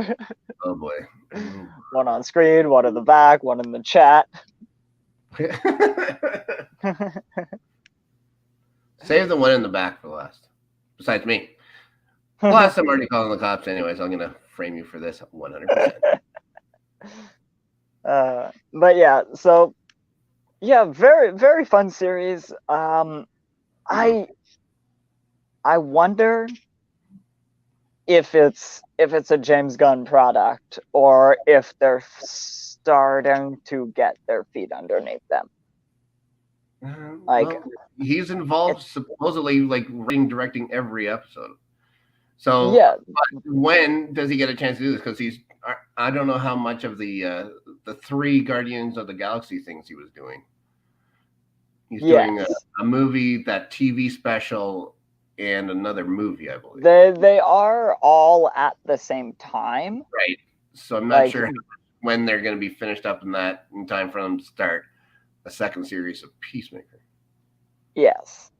Oh boy. One on screen, one in the back, one in the chat. Save the one in the back for last. Besides me. Plus, I'm already calling the cops anyway, so I'm going to frame you for this 100%. But yeah, so yeah, very, very fun series. I wonder if it's a James Gunn product or if they're starting to get their feet underneath them. Like, well, he's involved supposedly like directing every episode. So yeah, but when does he get a chance to do this? Because I don't know how much of the 3 Guardians of the Galaxy things he was doing. He's doing a movie, that TV special, and another movie, I believe. They are all at the same time. Right. So I'm not sure when they're going to be finished up in time for them to start a second series of Peacemaker. Yes.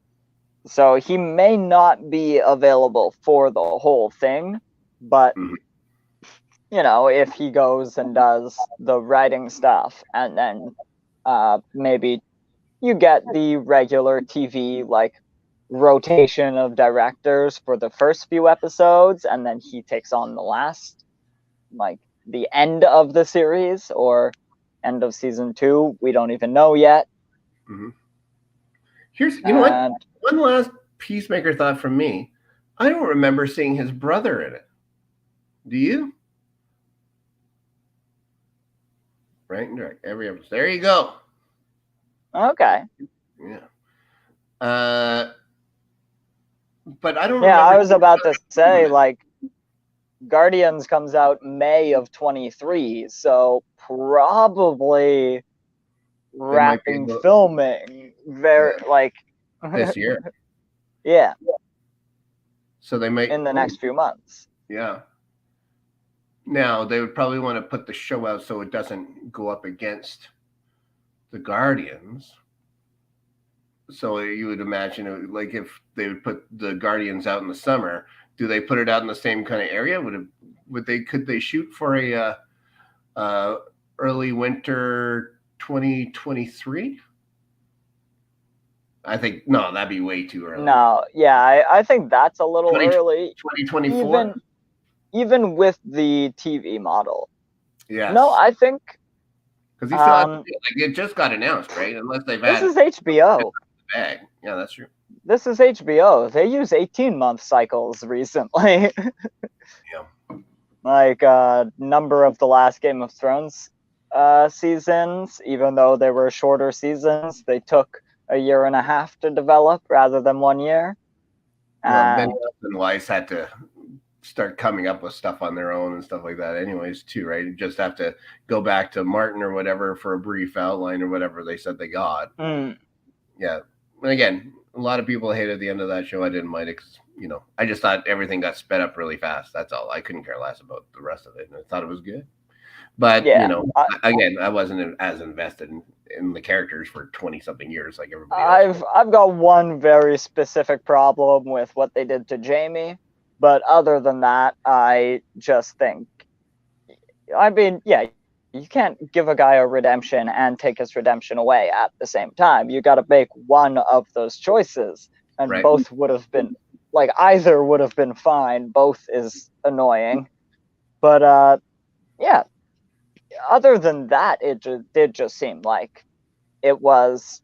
So he may not be available for the whole thing, but you know, if he goes and does the writing stuff and then maybe you get the regular TV like rotation of directors for the first few episodes and then he takes on the last, like the end of the series or end of season 2. We don't even know yet. Here's, you know what? One last Peacemaker thought from me. I don't remember seeing his brother in it. Do you? Right and direct. Every episode. There you go. Okay. Yeah. But I don't Yeah, remember. I was about to say, like, Guardians comes out May of 23, so probably wrapping filming like this year. Yeah. So they might in the next few months. Yeah. Now they would probably want to put the show out so it doesn't go up against the Guardians. So you would imagine, like, if they would put the Guardians out in the summer, do they put it out in the same kind of area? Could they shoot for a early winter 2023? I think no, that'd be way too early. No, yeah, I think that's a little early. 2024, even with the TV model. Yeah. No, I think because he still like it just got announced, right? Unless they've this is HBO. Bag. Yeah, that's true. This is HBO. They use 18-month cycles recently. Yeah. Like number of the last Game of Thrones seasons, even though they were shorter seasons, they took a year and a half to develop rather than 1 year. Well, Ben and Weiss had to start coming up with stuff on their own and stuff like that anyways too, right? You just have to go back to Martin or whatever for a brief outline or whatever they said they got. Yeah. And again, a lot of people hated the end of that show. I didn't mind it because, you know, I just thought everything got sped up really fast. That's all. I couldn't care less about the rest of it. And I thought it was good. But, you know, again, I wasn't as invested in the characters for 20-something years like everybody else. I've got one very specific problem with what they did to Jamie. But other than that, I just think, I mean, yeah, you can't give a guy a redemption and take his redemption away at the same time. You got to make one of those choices, and both would have been like either would have been fine. Both is annoying, but yeah. Other than that, it did just seem like it was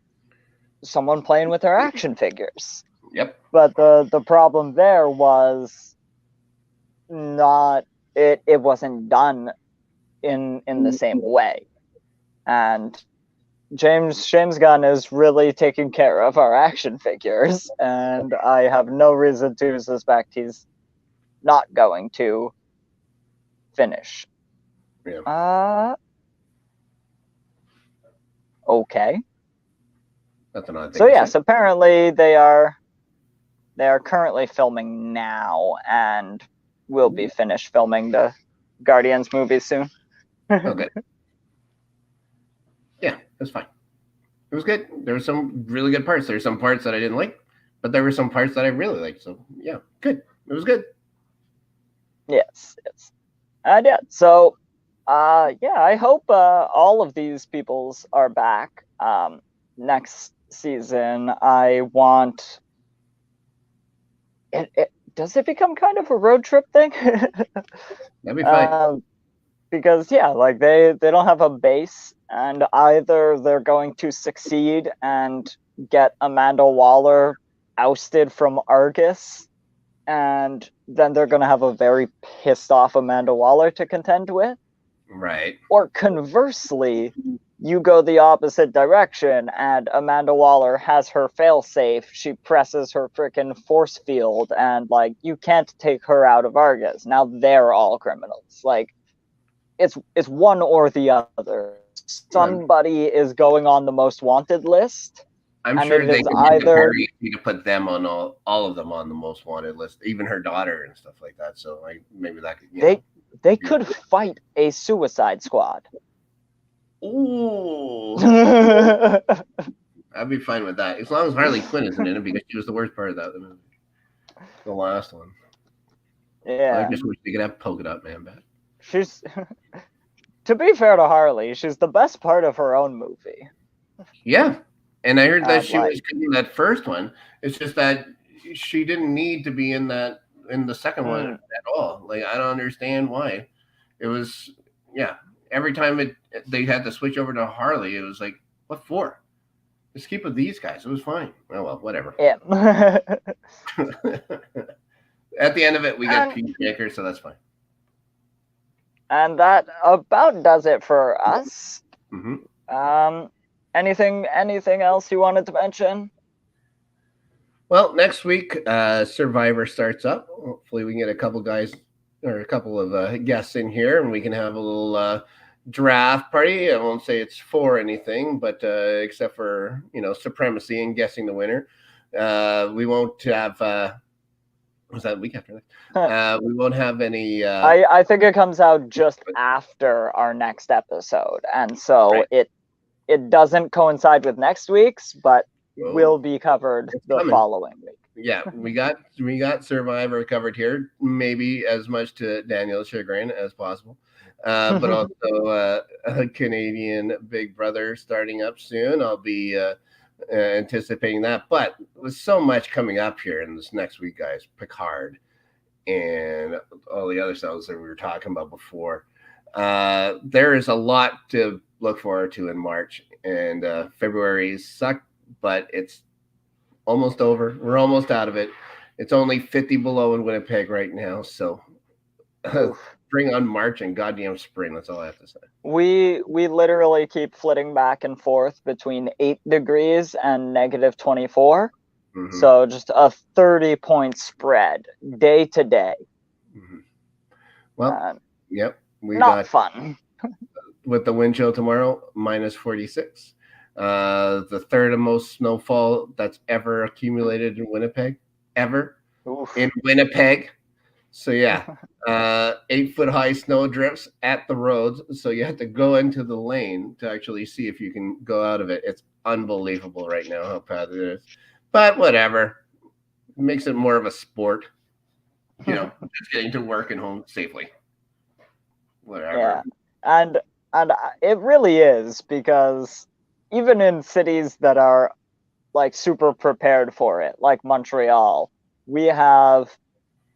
someone playing with their action figures. Yep. But the problem there was not it wasn't done in the same way. And James Gunn is really taking care of our action figures, and I have no reason to suspect he's not going to finish. Yeah. Okay. That's an odd thing. So yes, apparently they are currently filming now and will be finished filming the Guardians movie soon. Okay. Yeah, that's fine. It was good. There were some really good parts. There were some parts that I didn't like, but there were some parts that I really liked. So yeah, good. It was good. Yes. And yeah, so yeah, I hope all of these peoples are back next season. I want it. Does it become kind of a road trip thing? That'd be fine. Because yeah, like they don't have a base, and either they're going to succeed and get Amanda Waller ousted from Argus, and then they're going to have a very pissed off Amanda Waller to contend with. Right. Or conversely, you go the opposite direction and Amanda Waller has her failsafe. She presses her freaking force field, and like you can't take her out of Argus. Now they're all criminals. Like it's one or the other. Somebody is going on the most wanted list. I'm sure they can either to put them on all of them on the most wanted list, even her daughter and stuff like that. So like maybe that could they could fight a Suicide Squad. Ooh. I'd be fine with that. As long as Harley Quinn isn't in it, because she was the worst part of that movie. The last one. Yeah. I just wish they could have Polka Dot Man back. She's to be fair to Harley, she's the best part of her own movie. Yeah. And I heard that she was in that first one. It's just that she didn't need to be in the second one at all. Like I don't understand why. It was every time they had to switch over to Harley, it was like, what for? Just keep with these guys. It was fine. Oh well, whatever. Yeah. At the end of it, we get Peacemaker, so that's fine. And that about does it for us. Mm-hmm. Anything else you wanted to mention? Well, next week, Survivor starts up. Hopefully, we can get a couple guys or a couple of guests in here, and we can have a little draft party. I won't say it's for anything, but except for supremacy and guessing the winner, we won't have. Was that week after next? We won't have any. I think it comes out just after our next episode, and so it doesn't coincide with next week's, but will be covered the following week. Yeah, we got Survivor covered here, maybe as much to Daniel's chagrin as possible, but also a Canadian Big Brother starting up soon. I'll be anticipating that, but with so much coming up here in this next week, guys, Picard and all the other shows that we were talking about before, there is a lot to look forward to in March, and February sucked, but it's almost over. We're almost out of it. It's only 50 below in Winnipeg right now, so bring on March and goddamn spring. That's all I have to say. We literally keep flitting back and forth between 8 degrees and -24. Mm-hmm. So just a 30-point spread day to day. Mm-hmm. Well, yep. We not fun. With the wind chill tomorrow, -46. The third most snowfall that's ever accumulated in Winnipeg, ever. Oof. In Winnipeg. So yeah, 8-foot high snow drifts at the roads. So you have to go into the lane to actually see if you can go out of it. It's unbelievable right now how bad it is. But whatever, it makes it more of a sport. Just getting to work and home safely. Whatever. Yeah, and it really is, because even in cities that are like super prepared for it, like Montreal, we have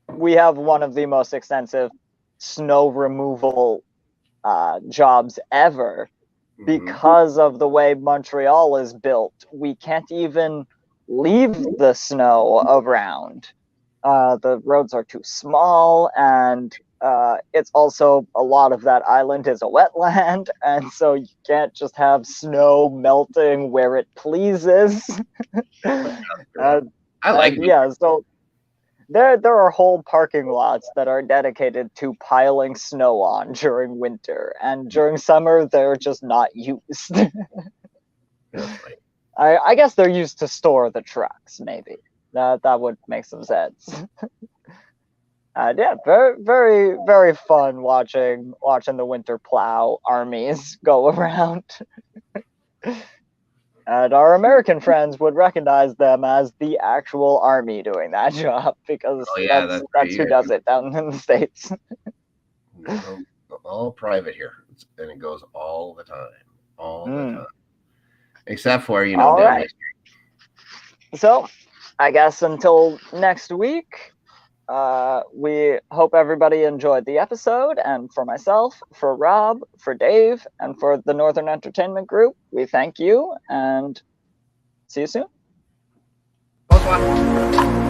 one of the most extensive snow removal jobs ever. Because of the way Montreal is built, we can't even leave the snow around. The roads are too small, and it's also a lot of that island is a wetland, and so you can't just have snow melting where it pleases. I like yeah, so there are whole parking lots that are dedicated to piling snow on during winter, and during summer they're just not used. I guess they're used to store the trucks, maybe. That would make some sense. Yeah, very, very, very fun watching the winter plow armies go around. And our American friends would recognize them as the actual army doing that job, because that's who does it down in the States. All private here, and it goes all the time, except for all right. So, I guess until next week. We hope everybody enjoyed the episode, and for myself, for Rob, for Dave, and for the Northern Entertainment Group, we thank you and see you soon. Bonsoir.